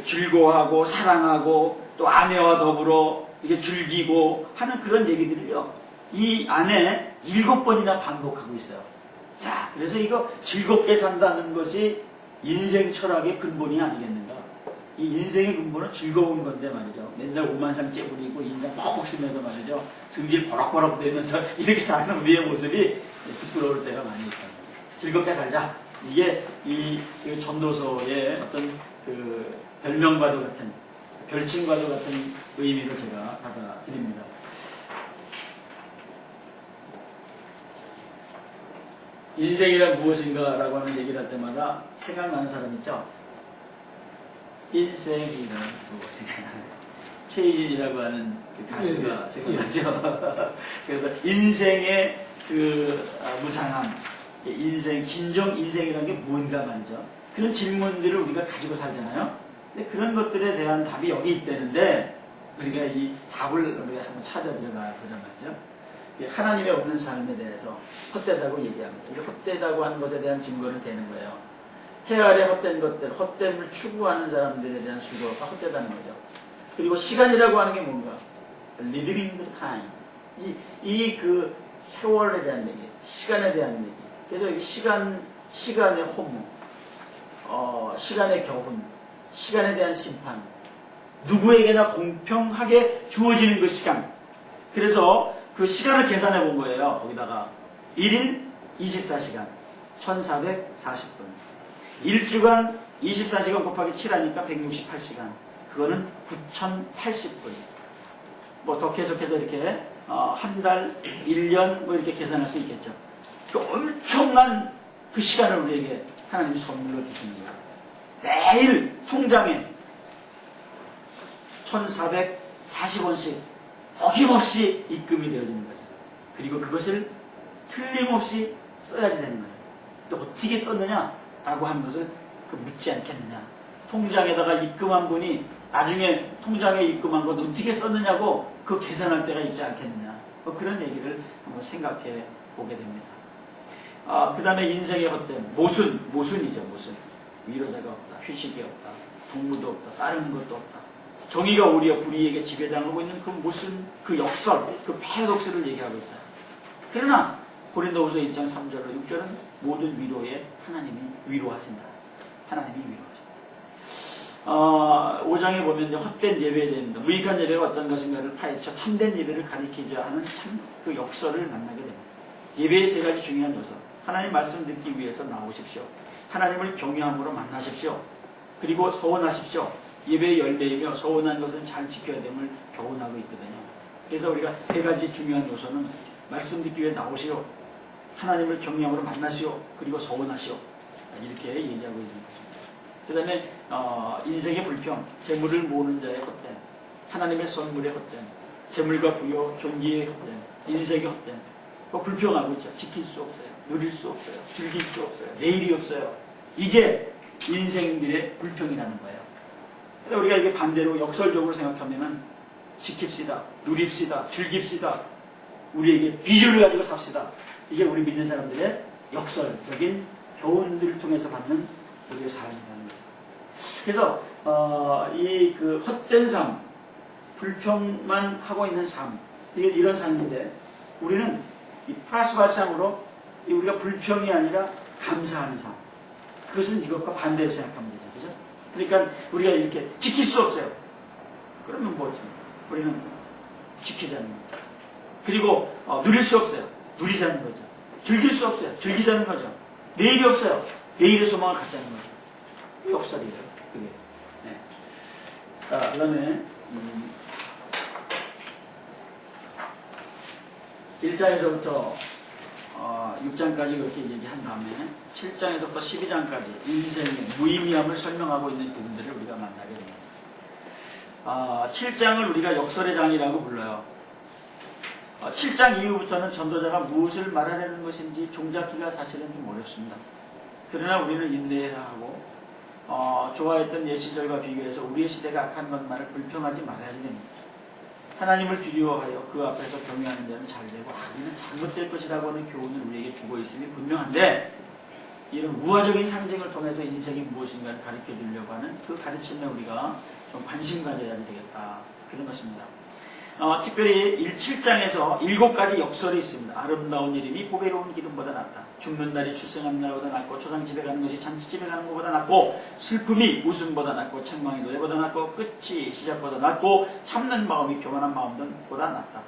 즐거워하고 사랑하고 또 아내와 더불어 이게 즐기고 하는 그런 얘기들을요, 이 안에 7번이나 반복하고 있어요. 야, 그래서 이거 즐겁게 산다는 것이 인생 철학의 근본이 아니겠는가? 이 인생의 근본은 즐거운 건데 말이죠. 맨날 오만상 째부리고 인상 퍽퍽 쓰면서 말이죠. 승질 버럭버럭 되면서 이렇게 사는 우리의 모습이 부끄러울 때가 많이 있다. 즐겁게 살자. 이게 이 전도서의 어떤 별명과도 같은, 별칭과도 같은 의미로 제가 받아들입니다. 인생이란 무엇인가 라고 하는 얘기를 할 때마다 생각나는 사람 있죠? 인생이란 무엇인가. 최희진이라고 하는 그 가수가 생각나죠? 그래서 인생의 무상함, 인생, 진정 인생이라는 게 뭔가 말이죠. 그런 질문들을 우리가 가지고 살잖아요. 근데 그런 것들에 대한 답이 여기 있다는데, 우리가 이 답을 우리가 한번 찾아 들어가 보자 말이죠. 하나님의 없는 삶에 대해서 헛되다고 얘기합니다. 이게 헛되다고 하는 것에 대한 증거를 대는 거예요. 해 아래 헛된 것들, 헛됨을 추구하는 사람들에 대한 수고가 헛되다는 거죠. 그리고 시간이라고 하는 게 뭔가? Living the time. 이 세월에 대한 얘기, 시간에 대한 얘기. 그래서 이 시간의 허무, 시간의 교훈, 시간에 대한 심판, 누구에게나 공평하게 주어지는 그 시간. 그래서 그 시간을 계산해 본 거예요. 거기다가 1일 24시간 1440분, 1주간 24시간 곱하기 7하니까 168시간, 그거는 9080분. 뭐 더 계속해서 이렇게 한 달, 1년 뭐 이렇게 계산할 수 있겠죠. 그 엄청난 그 시간을 우리에게 하나님이 선물로 주시는 거예요. 매일 통장에 1440원씩 어김없이 입금이 되어지는 거죠. 그리고 그것을 틀림없이 써야지 되는 거예요. 또 어떻게 썼느냐라고 하는 것을 묻지 않겠느냐. 통장에다가 입금한 분이 나중에 통장에 입금한 것 어떻게 썼느냐고 그 계산할 때가 있지 않겠느냐. 뭐 그런 얘기를 한번 생각해 보게 됩니다. 그 다음에 인생의 헛됨, 모순이죠. 모순. 위로자가 없다, 휴식이 없다, 동무도 없다, 다른 것도 없다. 정의가 오히려 불의에게 지배당하고 있는 그 모순, 그 역설, 그 패러독스를 얘기하고 있다. 그러나 고린도후서 1장 3절로 6절은 모든 위로에 하나님이 위로하신다. 하나님이 위로하신다. 5장에 보면 헛된 예배에 대합니다. 무익한 예배가 어떤 것인가를 파헤쳐 참된 예배를 가리키자 하는 참 그 역설을 만나게 됩니다. 예배의 세 가지 중요한 요소. 하나님 말씀 듣기 위해서 나오십시오. 하나님을 경외함으로 만나십시오. 그리고 서원하십시오. 예배의 열매이며 서원한 것은 잘 지켜야 됨을 교훈하고 있거든요. 그래서 우리가 세 가지 중요한 요소는 말씀 듣기 위해 나오시오, 하나님을 경외함으로 만나시오, 그리고 서원하시오. 이렇게 얘기하고 있는 것입니다. 그 다음에 인생의 불평, 재물을 모으는 자의 헛됨, 하나님의 선물의 헛됨, 재물과 부요, 존귀의 헛됨, 인생의 헛됨. 불평하고 있죠. 지킬 수 없어요. 누릴 수 없어요. 즐길 수 없어요. 내일이 없어요. 이게 인생들의 불평이라는 거예요. 그래서 우리가 이게 반대로 역설적으로 생각하면은 지킵시다, 누립시다, 즐깁시다, 우리에게 비전을 가지고 삽시다. 이게 우리 믿는 사람들의 역설적인 교훈들을 통해서 받는 우리의 삶이라는 거죠. 그래서 이 그 헛된 삶, 불평만 하고 있는 삶, 이게 이런 삶인데, 우리는 이 플러스 발상으로 우리가 불평이 아니라 감사하는 삶. 그것은 이것과 반대로 생각하면 되죠. 그죠? 그러니까 우리가 이렇게 지킬 수 없어요. 그러면 뭐죠? 우리는 지키자는 거죠. 그리고 누릴 수 없어요. 누리자는 거죠. 즐길 수 없어요. 즐기자는 거죠. 내일이 없어요. 내일의 소망을 갖자는 거죠. 이 역설이에요. 그게. 네. 자, 그 다음에 1장에서부터 6장까지 그렇게 얘기한 다음에 7장에서부터 12장까지 인생의 무의미함을 설명하고 있는 부분들을 우리가 만나게 됩니다. 7장을 우리가 역설의 장이라고 불러요. 7장 이후부터는 전도자가 무엇을 말하려는 것인지 종잡기가 사실은 좀 어렵습니다. 그러나 우리는 인내해야 하고 좋아했던 옛 시절과 비교해서 우리의 시대가 악한 것만을 불평하지 말아야지 됩니다. 하나님을 두려워하여 그 앞에서 경외하는 자는 잘되고 악인은 잘못될 것이라고 하는 교훈을 우리에게 주고 있음이 분명한데, 이런 우화적인 상징을 통해서 인생이 무엇인가를 가르쳐 주려고 하는 그 가르침에 우리가 좀 관심 가져야 되겠다, 그런 것입니다. 특별히 7장에서 7가지 역설이 있습니다. 아름다운 이름이 보배로운 기름보다 낫다. 죽는 날이 출생하는 날보다 낫고, 초상집에 가는 것이 잔치집에 가는 것보다 낫고, 슬픔이 웃음보다 낫고, 책망이 노래보다 낫고, 끝이 시작보다 낫고, 참는 마음이 교만한 마음보다 낫다.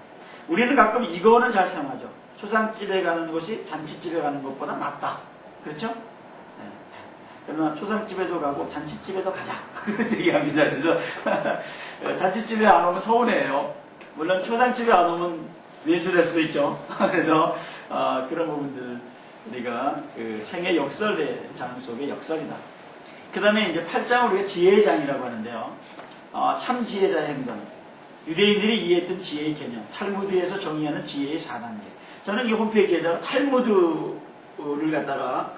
우리는 가끔 이거는 잘 사용하죠. 초상집에 가는 것이 잔치집에 가는 것보다 낫다. 그렇죠? 네. 그러나 초상집에도 가고 잔치집에도 가자. 그렇게 얘기합니다. 그래서 잔치집에 안 오면 서운해요. 물론 초상집에 안 오면 외수될 수도 있죠. 그래서 그런 부분들 우리가 그 생애 역설의 장 속의 역설이다. 그 다음에 이제 8장을 우리가 지혜의 장이라고 하는데요. 참 지혜자의 행동, 유대인들이 이해했던 지혜의 개념, 탈무드에서 정의하는 지혜의 4단계. 저는 이 홈페이지에다가 탈무드를 갖다가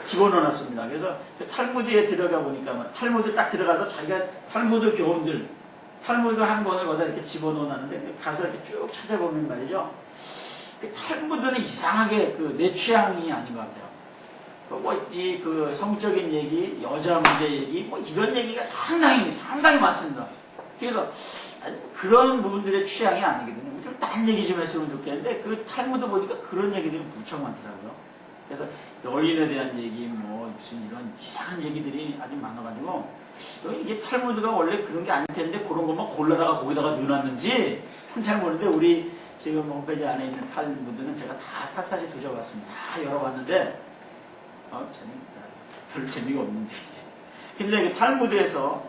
집어넣어놨습니다. 그래서 그 탈무드에 들어가 보니까 탈무드 딱 들어가서 자기가 탈무드 교훈들, 탈무드 한 권을 거기다 이렇게 집어넣어놨는데 가서 이렇게 쭉 찾아보면 말이죠. 그 탈무드는 이상하게 내 취향이 아닌 것 같아요. 그 성적인 얘기, 여자 문제 얘기, 이런 얘기가 상당히 많습니다. 그래서 그런 부분들의 취향이 아니거든요. 좀 딴 얘기 좀 했으면 좋겠는데 그 탈무드 보니까 그런 얘기들이 무척 많더라고요. 그래서 여인에 대한 얘기, 무슨 이런 이상한 얘기들이 아주 많아가지고, 이게 탈무드가 원래 그런 게 아닐 텐데 그런 것만 골라다가 거기다가 넣어놨는지 잘 모르는데, 우리 지금 홈페이지 안에 있는 탈무드는 제가 다 샅샅이 뒤져봤습니다. 다 열어봤는데 별로 재미가 없는데. 근데 그 탈무드에서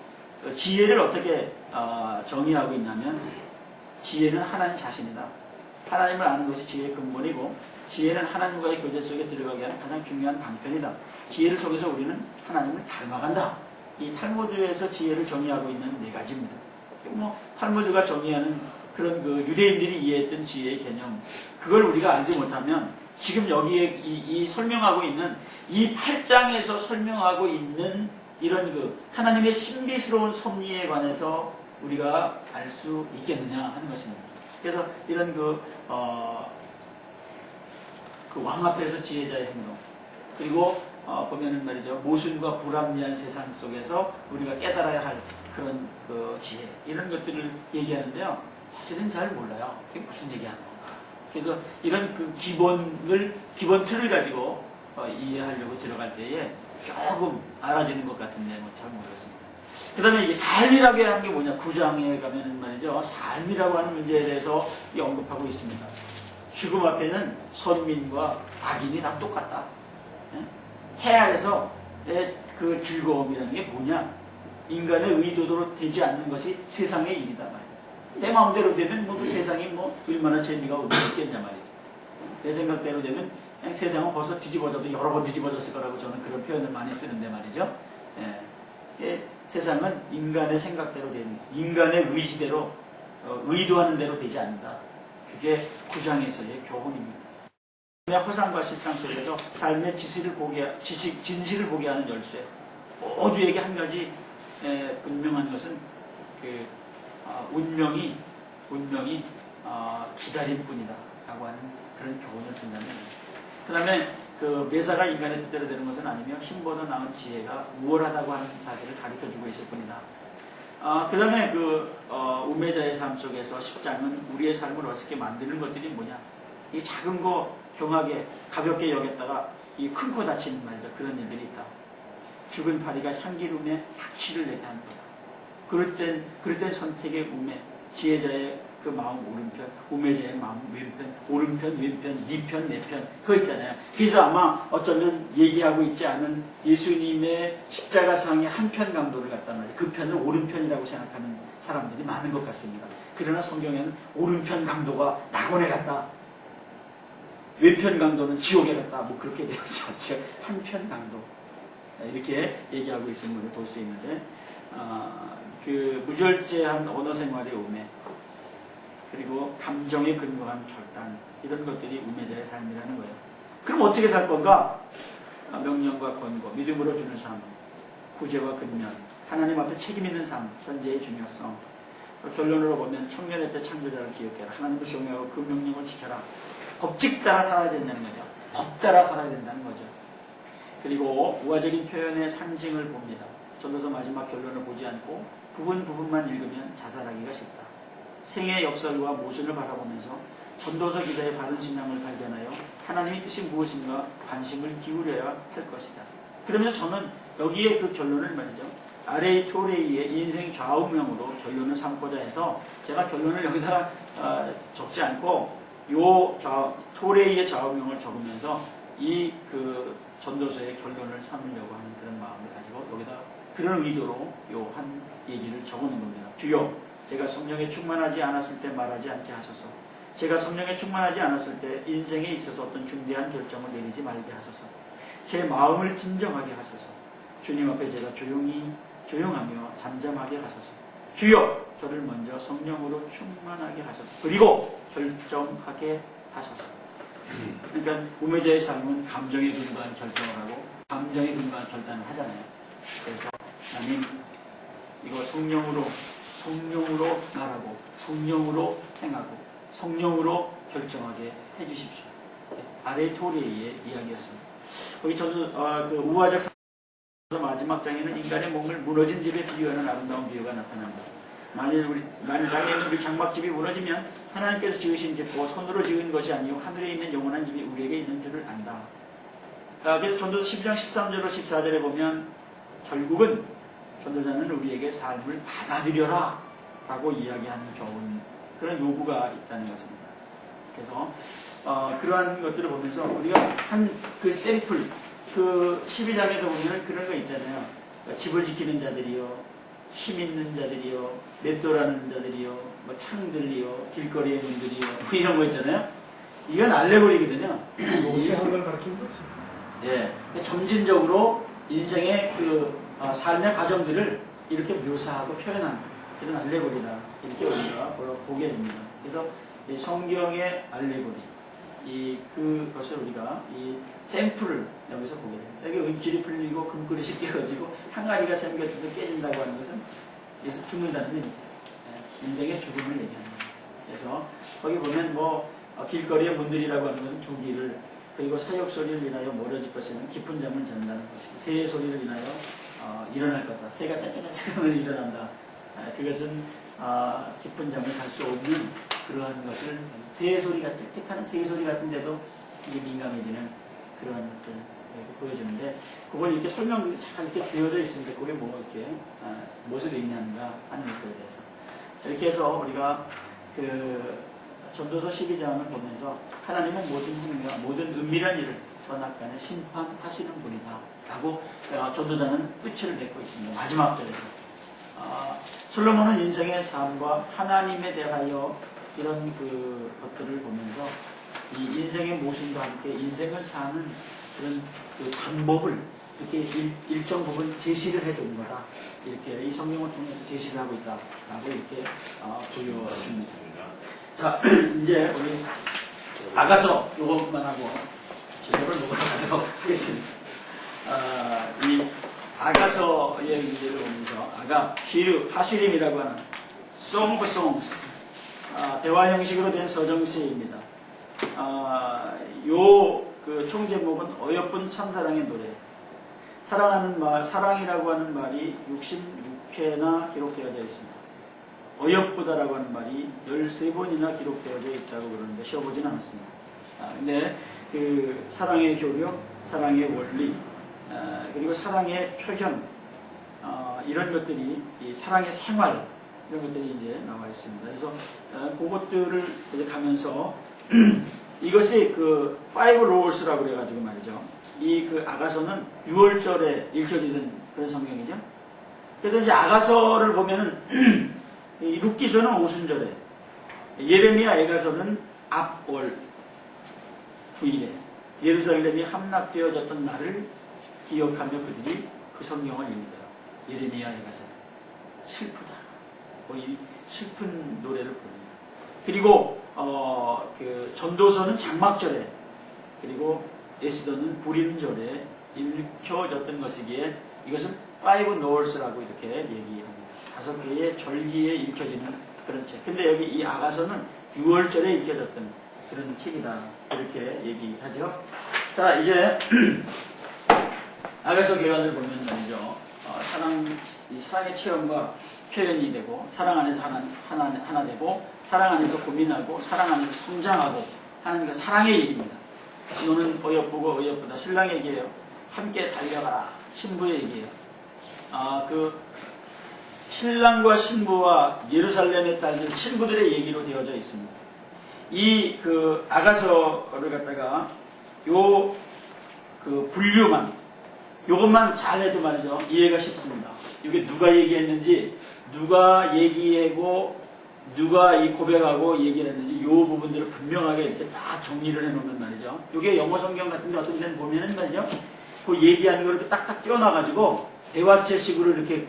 지혜를 어떻게 정의하고 있냐면, 지혜는 하나님 자신이다. 하나님을 아는 것이 지혜의 근본이고, 지혜는 하나님과의 교제 속에 들어가게 하는 가장 중요한 방편이다. 지혜를 통해서 우리는 하나님을 닮아간다. 이 탈무드에서 지혜를 정의하고 있는 4가지입니다. 탈무드가 정의하는 그런 유대인들이 이해했던 지혜의 개념, 그걸 우리가 알지 못하면 지금 여기에 이 설명하고 있는 이 8장에서 설명하고 있는 이런 하나님의 신비스러운 섭리에 관해서 우리가 알 수 있겠느냐 하는 것입니다. 그래서 이런 왕 앞에서 지혜자의 행동, 그리고 보면은 말이죠, 모순과 불합리한 세상 속에서 우리가 깨달아야 할 그런 지혜, 이런 것들을 얘기하는데요. 사실은 잘 몰라요. 그게 무슨 얘기하는 건가. 그래서 이런 기본 틀을 가지고 이해하려고 들어갈 때에 조금 알아지는 것 같은데 잘 모르겠습니다. 그 다음에 이게 삶이라고 하는 게 뭐냐, 9장에 가면은 말이죠, 삶이라고 하는 문제에 대해서 언급하고 있습니다. 죽음 앞에는 선민과 악인이 다 똑같다. 해 아래서 그 즐거움이라는 게 뭐냐, 인간의 의도대로 되지 않는 것이 세상의 일이다 말이야. 내 마음대로 되면 그 세상이 얼마나 재미가 없겠냐 말이지. 내 생각대로 되면 그냥 세상은 벌써 뒤집어져도 여러 번 뒤집어졌을 거라고 저는 그런 표현을 많이 쓰는데 말이죠. 세상은 인간의 생각대로 되는 것, 인간의 의지대로 의도하는 대로 되지 않는다. 그게 9장에서의 교훈입니다. 허상과 실상 속에서 삶의 진실을 보게 하는 열쇠. 모두에게 한 가지 분명한 것은 운명이 기다림뿐이다 라고 하는 그런 교훈을 준다면, 그 다음에 그 매사가 인간의 뜻대로 되는 것은 아니며 힘보다 나은 지혜가 우월하다고 하는 사실을 가르쳐주고 있을 뿐이다. 그 다음에 우매자의 삶 속에서 10장은 우리의 삶을 어떻게 만드는 것들이 뭐냐. 이 작은 거 경하게 가볍게 여겼다가 이 큰 코 다치는 말이죠. 그런 일들이 있다. 죽은 파리가 향기로움에 악취를 내게 하는 거다. 그럴 땐 선택의 우매, 지혜자의 그 마음 오른편, 우매자의 마음 왼편, 오른편, 왼편, 네 편, 내 편, 그거 있잖아요. 그래서 아마 어쩌면 얘기하고 있지 않은 예수님의 십자가상의 한편 강도를 갖다 말이에요. 그 편을 오른편이라고 생각하는 사람들이 많은 것 같습니다. 그러나 성경에는 오른편 강도가 낙원에 갔다. 왼편 강도는 지옥에 갔다. 뭐 그렇게 되어 있죠. 한편 강도. 이렇게 얘기하고 있음을 볼 수 있는데, 그 무절제한 언어 생활의 우매, 그리고 감정에 근거한 결단, 이런 것들이 우매자의 삶이라는 거예요. 그럼 어떻게 살 건가? 명령과 권고, 믿음으로 주는 삶, 구제와 근면, 하나님 앞에 책임 있는 삶, 현재의 중요성. 결론으로 보면 청년의 때 창조자를 기억해라. 하나님을 경외하고 그 명령을 지켜라. 법칙 따라 살아야 된다는 거죠. 법 따라 살아야 된다는 거죠. 그리고 우화적인 표현의 상징을 봅니다. 전도서 마지막 결론을 보지 않고 부분만 읽으면 자살하기가 쉽다. 생애의 역설과 모순을 바라보면서 전도서 기자의 바른 신앙을 발견하여 하나님의 뜻이 무엇인가 관심을 기울여야 할 것이다. 그러면서 저는 여기에 그 결론을 말이죠. 아레이 토레이의 인생 좌우명으로 결론을 삼고자 해서 제가 결론을 여기다가 적지 않고 토레이의 좌우명을 적으면서 이 전도서의 결론을 삼으려고 하는 그런 마음을 가지고 여기다 그런 의도로 요 한 얘기를 적어놓은 겁니다. 주여, 제가 성령에 충만하지 않았을 때 말하지 않게 하소서. 제가 성령에 충만하지 않았을 때 인생에 있어서 어떤 중대한 결정을 내리지 말게 하소서. 제 마음을 진정하게 하소서. 주님 앞에 제가 조용하며 잠잠하게 하소서. 주여, 저를 먼저 성령으로 충만하게 하소서. 그리고 결정하게 하소서. 그러니까 우매자의 삶은 감정에 근거한 결정을 하고 감정에 근거한 결단을 하잖아요. 그래서 하나님, 이거 성령으로 말하고 성령으로 행하고 성령으로 결정하게 해주십시오. 아레토레이의 이야기였습니다. 거기 저도 그 우화적 마지막 장에는 인간의 몸을 무너진 집에 비유하는 아름다운 비유가 나타납니다. 만일 땅에 있는 우리 장막집이 무너지면 하나님께서 지으신 집고 손으로 지은 것이 아니요 하늘에 있는 영원한 집이 우리에게 있는 줄을 안다. 그래서 전도서 12장 13절로 14절에 보면 결국은 전도자는 우리에게 삶을 받아들여라 라고 이야기하는 그런 요구가 있다는 것입니다. 그래서 그러한 것들을 보면서 우리가 한 그 샘플, 그 12장에서 보면 그런 거 있잖아요. 집을 지키는 자들이요, 힘 있는 자들이요, 맷돌하는 자들이요, 뭐 창들이요, 길거리의 문들이요, 뭐 이런 거 있잖아요. 이건 알레고리거든요. 모세한 걸 가르치는 거죠. 네. 점진적으로 인생의 삶의 과정들을 이렇게 묘사하고 표현하는 이런 알레고리다. 이렇게 우리가 보게 됩니다. 그래서 이 성경의 알레고리, 그것을 우리가 이 샘플을 여기서 보게 됩니다. 여기 은줄이 풀리고 금그릇이 깨어지고 항아리가 샘겨져도 깨진다고 하는 것은 여기서 죽는다는 얘기예요. 인생의 죽음을 얘기하는 거예요. 그래서 거기 보면 길거리의 문들이라고 하는 것은 두 길을, 그리고 사역 소리를 인하여 멀어질 것이는 깊은 잠을 잔다는 것이고, 새의 소리를 인하여 일어날 거다. 새가 짝짝짝하면 일어난다. 그것은 깊은 잠을 잘 수 없는 그러한 것을, 새의 소리가 짝짝하는 새의 소리 같은데도 이게 민감해지는 그러한 것들 보여주는데, 그걸 이렇게 설명이 잘 이렇게 되어져 있습니다. 그게 이렇게 무엇을 의미하는가 하는 것들에 대해서. 이렇게 해서 우리가 전도서 12장을 보면서 하나님은 모든 행위와 모든 은밀한 일을 선악간에 심판하시는 분이다 라고 전도자는 끝을 맺고 있습니다. 마지막 절에서 솔로몬은 인생의 삶과 하나님에 대하여 이런 것들을 보면서 이 인생의 모순과 함께 인생을 사는 그런 방법을 이렇게 일정 부분 제시를 해주는 거다. 이렇게 이 성경을 통해서 제시를 하고 있다 라고 이렇게 보여줍니다. 자, 이제 우리 아가서 요것만 하고 제대로 녹음하도록 하겠습니다. 이 아가서의 문제를 보면서 하슈림이라고 하는 Song of Songs, 대화 형식으로 된 서정시입니다. 총 제목은 어여쁜 참사랑의 노래. 사랑하는 말, 사랑이라고 하는 말이 66회나 기록되어져 있습니다. 어여쁘다라고 하는 말이 13번이나 기록되어져 있다고 그러는데 쉬어보진 않았습니다. 근데 그 사랑의 교력, 사랑의 원리, 그리고 사랑의 표현, 이런 것들이 이 사랑의 생활, 이런 것들이 이제 나와 있습니다. 그래서 그것들을 이제 가면서 이것이 그 Five Roles라고 그래가지고 말이죠. 이 그 아가서는 6월절에 읽혀지는 그런 성경이죠. 그래서 이제 아가서를 보면은 이 룻기서는 오순절에, 예레미야 애가서는 앞월 9일에 예루살렘이 함락되어졌던 날을 기억하며 그들이 그 성경을 읽어요. 예레미야 애가서 슬프다. 거의 슬픈 노래를 부릅니다. 그리고 그 전도서는 장막절에, 그리고 에스더는 불임절에 읽혀졌던 것이기에 이것은 Five Noles라고 이렇게 얘기합니다. 5개의 절기에 읽혀지는 그런 책. 근데 여기 이 아가서는 6월절에 읽혀졌던 그런 책이다. 이렇게 얘기하죠. 자, 이제 아가서 개관을 보면 말이죠. 이 사랑의 체험과 표현이 되고, 사랑 안에서 하나 되고, 사랑 안에서 고민하고, 사랑 안에서 성장하고 하는 그 사랑의 얘기입니다. 너는 어여쁘고 어여쁘다. 신랑 얘기예요. 함께 달려가라. 신부의 얘기예요. 그 신랑과 신부와 예루살렘의 딸들 친구들의 얘기로 되어져 있습니다. 이 그 아가서를 갖다가 요 그 분류만, 요것만 잘해도 말이죠. 이해가 쉽습니다. 이게 누가 얘기했는지, 누가 얘기하고, 누가 이 고백하고 얘기를 했는지, 요 부분들을 분명하게 이렇게 딱 정리를 해놓으면 말이죠. 이게 영어 성경 같은 데 어떤 데는 보면은 말이죠. 그 얘기하는 걸 이렇게 딱딱 띄워놔가지고, 대화체식으로 이렇게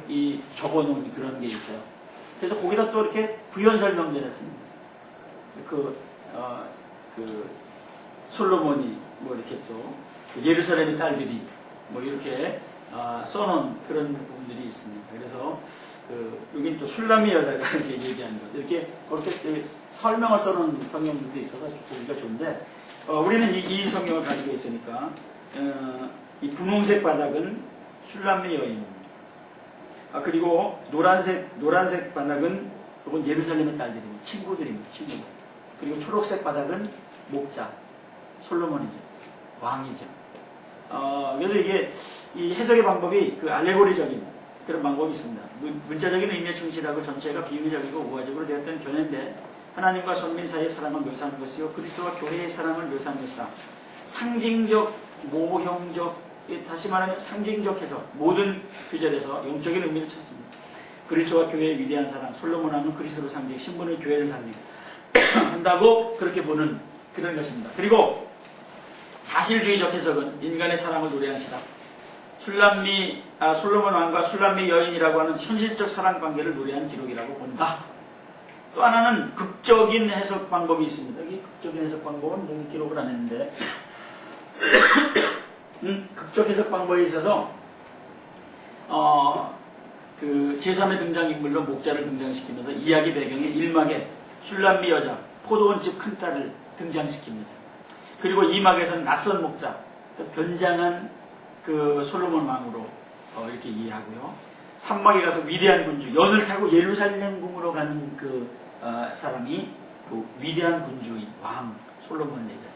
적어놓은 그런 게 있어요. 그래서 거기다 또 이렇게 부연 설명을 했습니다. 그 솔로몬이 뭐 이렇게 또 예루살렘의 딸들이 뭐 이렇게 써놓은 그런 부분들이 있습니다. 그래서 여긴 또 술람이 여자가 이렇게 얘기하는 것, 이렇게 그렇게 설명을 써놓은 성경들도 있어서 보기가 좋은데, 우리는 이 성경을 가지고 있으니까 이 분홍색 바닥은 술람미 여인입니다. 그리고 노란색 바닥은 이건 예루살렘의 딸들입니다. 친구들입니다. 친구들. 그리고 초록색 바닥은 목자, 솔로몬이죠. 왕이죠. 그래서 이게 이 해석의 방법이 그 알레고리적인 그런 방법이 있습니다. 문자적인 의미에 충실하고 전체가 비유적이고 우화적으로 되었던 견해인데, 하나님과 선민 사이의 사랑을 묘사하는 것이요, 그리스도와 교회의 사랑을 묘사하는 것이다. 상징적, 모형적, 다시 말하면 상징적 해석, 모든 구절에서 영적인 의미를 찾습니다. 그리스도와 교회의 위대한 사랑, 솔로몬 하면 그리스도를 상징, 신부는 교회를 상징한다고 그렇게 보는 그런 것입니다. 그리고 사실주의적 해석은 인간의 사랑을 노래하시다. 솔로몬 왕과 술람미 여인이라고 하는 현실적 사랑 관계를 노래한 기록이라고 본다. 또 하나는 극적인 해석 방법이 있습니다. 이 극적인 해석 방법은 여기 기록을 안 했는데, 극적 해석 방법에 있어서 그 제3의 등장인물로 목자를 등장시키면서 이야기 배경에 1막에 술람미 여자, 포도원집 큰딸을 등장시킵니다. 그리고 2막에서는 낯선 목자, 변장한 그 솔로몬 왕으로 이렇게 이해하고요. 3막에 가서 위대한 군주, 연을 타고 예루살렘 궁으로 가는 그 사람이 그 위대한 군주의 왕 솔로몬 얘기죠.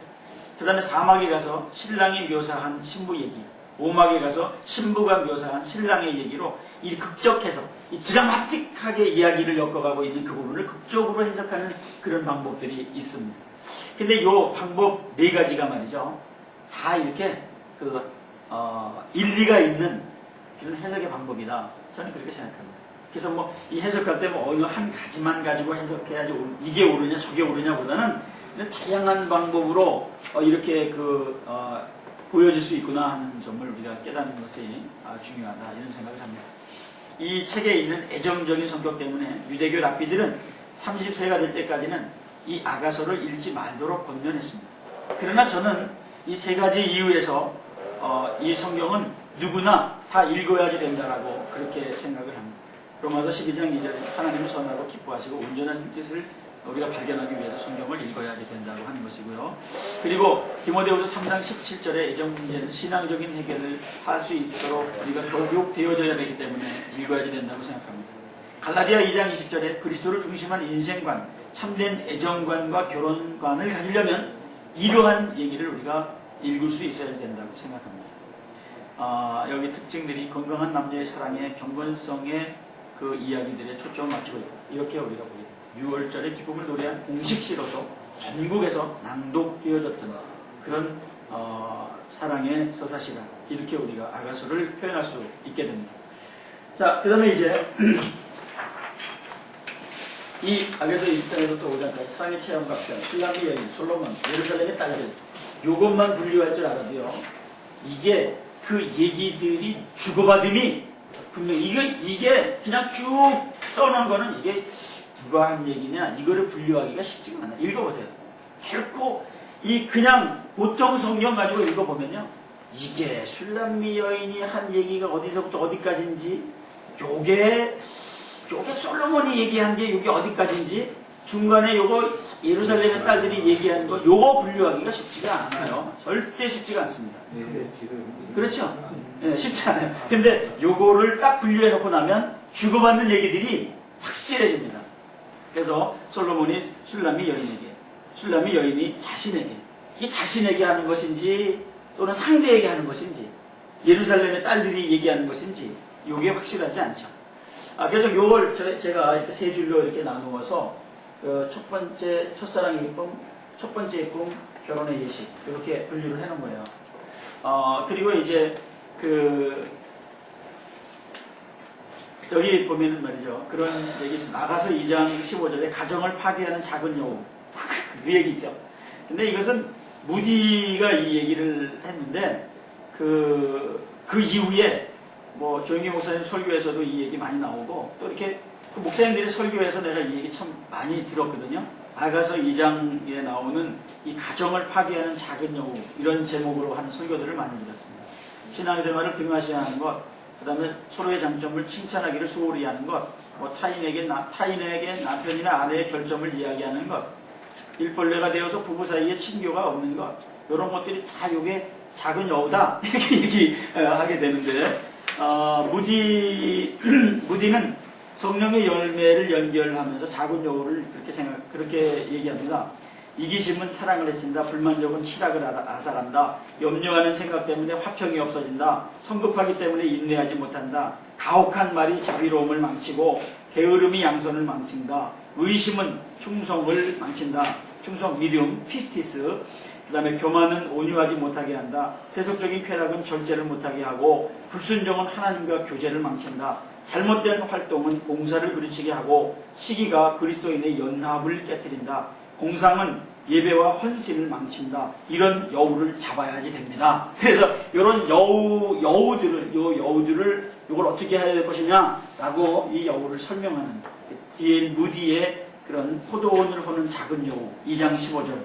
그 다음에 4막에 가서 신랑이 묘사한 신부 얘기, 5막에 가서 신부가 묘사한 신랑의 얘기로 이 극적 해석, 이 드라마틱하게 이야기를 엮어가고 있는 그 부분을 극적으로 해석하는 그런 방법들이 있습니다. 근데 이 방법 4가지가 말이죠, 다 이렇게 일리가 있는 그런 해석의 방법이다. 저는 그렇게 생각합니다. 그래서 뭐 이 해석할 때 뭐 어느 한 가지만 가지고 해석해야지 이게 옳으냐 저게 옳으냐보다는 다양한 방법으로 이렇게 보여질 수 있구나 하는 점을 우리가 깨닫는 것이 중요하다, 이런 생각을 합니다. 이 책에 있는 애정적인 성격 때문에 유대교 랍비들은 30세가 될 때까지는 이 아가서를 읽지 말도록 권면했습니다. 그러나 저는 이 3가지 이유에서 이 성경은 누구나 다 읽어야지 된다라고 그렇게 생각을 합니다. 로마서 12장 2절에 하나님을 선하고 기뻐하시고 온전한 뜻을 우리가 발견하기 위해서 성경을 읽어야지 된다고 하는 것이고요. 그리고 디모데후서 3장 17절에 애정 문제는 신앙적인 해결을 할 수 있도록 우리가 교육되어져야 되기 때문에 읽어야지 된다고 생각합니다. 갈라디아 2장 20절에 그리스도를 중심한 인생관, 참된 애정관과 결혼관을 가지려면 이러한 얘기를 우리가 읽을 수 있어야 된다고 생각합니다. 여기 특징들이 건강한 남녀의 사랑에 경건성의 그 이야기들에 초점을 맞추고 있다. 이렇게 우리가 보게 됩니다. 6월절에 기쁨을 노래한 공식시로도 전국에서 낭독되어졌던 그런 사랑의 서사시라, 이렇게 우리가 아가서를 표현할 수 있게 됩니다. 자, 그 다음에 이제 이 아가서 1장에서 또 5장까지 사랑의 체험과 편, 술람의 여인, 솔로몬, 예루살렘의 딸들, 요것만 분류할 줄 알아도요, 이게 그 얘기들이 주고받음이 분명히 이게 그냥 쭉 써놓은 거는 이게 누가 한 얘기냐, 이거를 분류하기가 쉽지가 않아요. 읽어보세요. 결코 이 그냥 보통 성경 가지고 읽어보면요, 이게 술람미 여인이 한 얘기가 어디서부터 어디까지인지, 요게 솔로몬이 얘기한 게 요게 어디까지인지, 중간에 요거 예루살렘의 딸들이 얘기한 거 요거 분류하기가 쉽지가 않아요. 절대 쉽지가 않습니다. 그렇죠? 네, 쉽지 않아요. 근데 요거를 딱 분류해 놓고 나면 주고받는 얘기들이 확실해집니다. 그래서 솔로몬이 술람미 여인에게, 술람미 여인이 자신에게, 이게 자신에게 하는 것인지 또는 상대에게 하는 것인지, 예루살렘의 딸들이 얘기하는 것인지 요게 확실하지 않죠. 그래서 요걸 제가 이렇게 세 줄로 이렇게 나누어서 첫 번째 첫사랑의 예쁨, 첫 번째 예쁨, 결혼의 예식, 이렇게 분류를 해놓은 거예요. 그리고 이제 여기 보면은 말이죠, 그런 얘기 있어. 나가서 2장 15절에 가정을 파괴하는 작은 여우, 그 얘기 있죠. 근데 이것은 무디가 이 얘기를 했는데 그 이후에 뭐 조영기 목사님 설교에서도 이 얘기 많이 나오고, 또 이렇게 그 목사님들이 설교에서 내가 이 얘기 참 많이 들었거든요. 아가서 2장에 나오는 이 가정을 파괴하는 작은 여우, 이런 제목으로 하는 설교들을 많이 들었습니다. 신앙생활을 등하시하는 것, 그 다음에 서로의 장점을 칭찬하기를 소홀히 하는 것, 뭐 타인에게 남편이나 아내의 결점을 이야기하는 것, 일벌레가 되어서 부부 사이에 친교가 없는 것, 이런 것들이 다 이게 작은 여우다, 이렇게 얘기하게 되는데, 무디는 성령의 열매를 연결하면서 작은 여우를 그렇게 얘기합니다. 이기심은 사랑을 해친다. 불만족은 희락을 앗아간다. 염려하는 생각 때문에 화평이 없어진다. 성급하기 때문에 인내하지 못한다. 가혹한 말이 자비로움을 망치고 게으름이 양손을 망친다. 의심은 충성을 망친다. 충성, 미디움, 피스티스. 그 다음에 교만은 온유하지 못하게 한다. 세속적인 쾌락은 절제를 못하게 하고, 불순종은 하나님과 교제를 망친다. 잘못된 활동은 공사를 그르치게 하고, 시기가 그리스도인의 연합을 깨뜨린다. 공상은 예배와 헌신을 망친다. 이런 여우를 잡아야지 됩니다. 그래서 이런 여우들을 이걸 어떻게 해야 될 것이냐라고 이 여우를 설명하는 D.L. 무디의 그런 포도원을 허는 작은 여우, 2장 15절.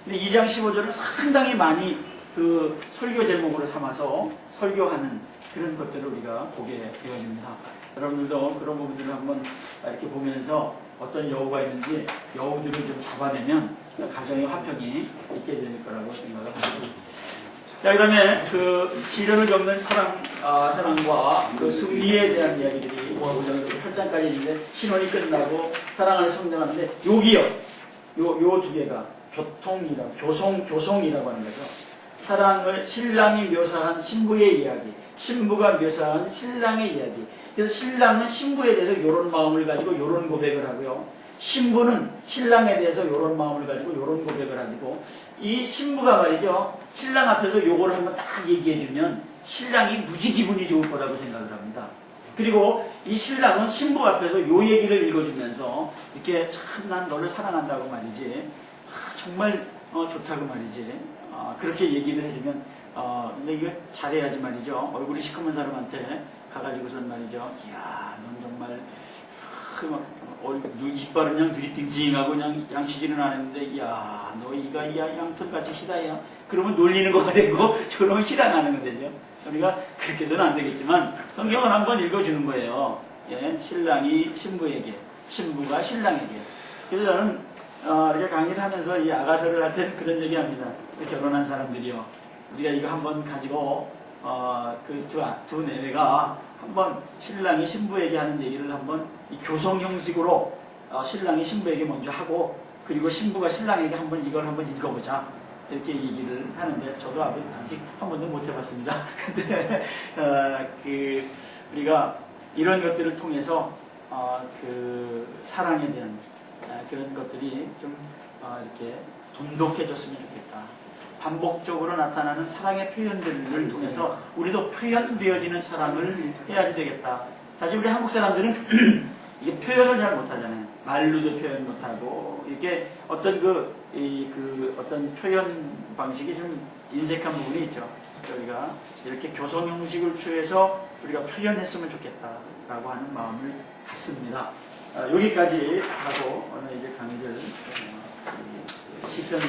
근데 2장 15절을 상당히 많이 그 설교 제목으로 삼아서 설교하는 그런 것들을 우리가 보게 되어집니다. 여러분들도 그런 부분들을 한번 이렇게 보면서 어떤 여우가 있는지 여우들을 좀 잡아내면 가정의 화평이 있게 될 거라고 생각을 합니다. 자, 그 다음에 그 시련을 겪는 사랑과 그 승리에 대한 이야기들이 8장까지 있는데, 신혼이 끝나고 사랑하는 성장하는데, 여기요, 요 두 개가 교송이라고 하는 거죠. 사랑을 신랑이 묘사한 신부의 이야기, 신부가 묘사한 신랑의 이야기. 그래서 신랑은 신부에 대해서 이런 마음을 가지고 이런 고백을 하고요, 신부는 신랑에 대해서 이런 마음을 가지고 이런 고백을 하고, 이 신부가 말이죠, 신랑 앞에서 요거를 한번 딱 얘기해주면 신랑이 무지 기분이 좋을 거라고 생각을 합니다. 그리고 이 신랑은 신부 앞에서 요 얘기를 읽어주면서 이렇게 참 난 너를 사랑한다고 말이지, 정말 좋다고 말이지, 그렇게 얘기를 해주면, 근데 이거 잘해야지 말이죠. 얼굴이 시커먼 사람한테 가가지고선 말이죠, 이야 넌 정말 이빨은 그냥 들이띵띵하고 그냥 양치질은 안 했는데, 이야 너 이가 양털같이 희다야, 그러면 놀리는 거가 되고 저러면 희랑하는 거 되죠. 우리가 그렇게 해서는 안 되겠지만 성경을 한번 읽어주는 거예요. 예, 신랑이 신부에게, 신부가 신랑에게. 그래서 저는 이렇게 강의를 하면서 이 아가서를 할 때는 그런 얘기 합니다. 결혼한 사람들이요. 우리가 이거 한번 가지고, 두 내외가 한번 신랑이 신부에게 하는 얘기를 한번 이 교성 형식으로 신랑이 신부에게 먼저 하고, 그리고 신부가 신랑에게 한번 이걸 한번 읽어보자. 이렇게 얘기를 하는데, 저도 아직 한 번도 못 해봤습니다. 근데, 우리가 이런 것들을 통해서, 사랑에 대한, 그런 것들이 좀, 이렇게 돈독해졌으면 좋겠다. 반복적으로 나타나는 사랑의 표현들을 통해서 우리도 표현되어지는 사랑을 해야지 되겠다. 사실 우리 한국 사람들은 이게 표현을 잘 못하잖아요. 말로도 표현 못하고, 이게 어떤 어떤 표현 방식이 좀 인색한 부분이 있죠. 우리가 이렇게 교성 형식을 취해서 우리가 표현했으면 좋겠다라고 하는 마음을 갖습니다. 여기까지 하고 오늘 이제 강의를 시편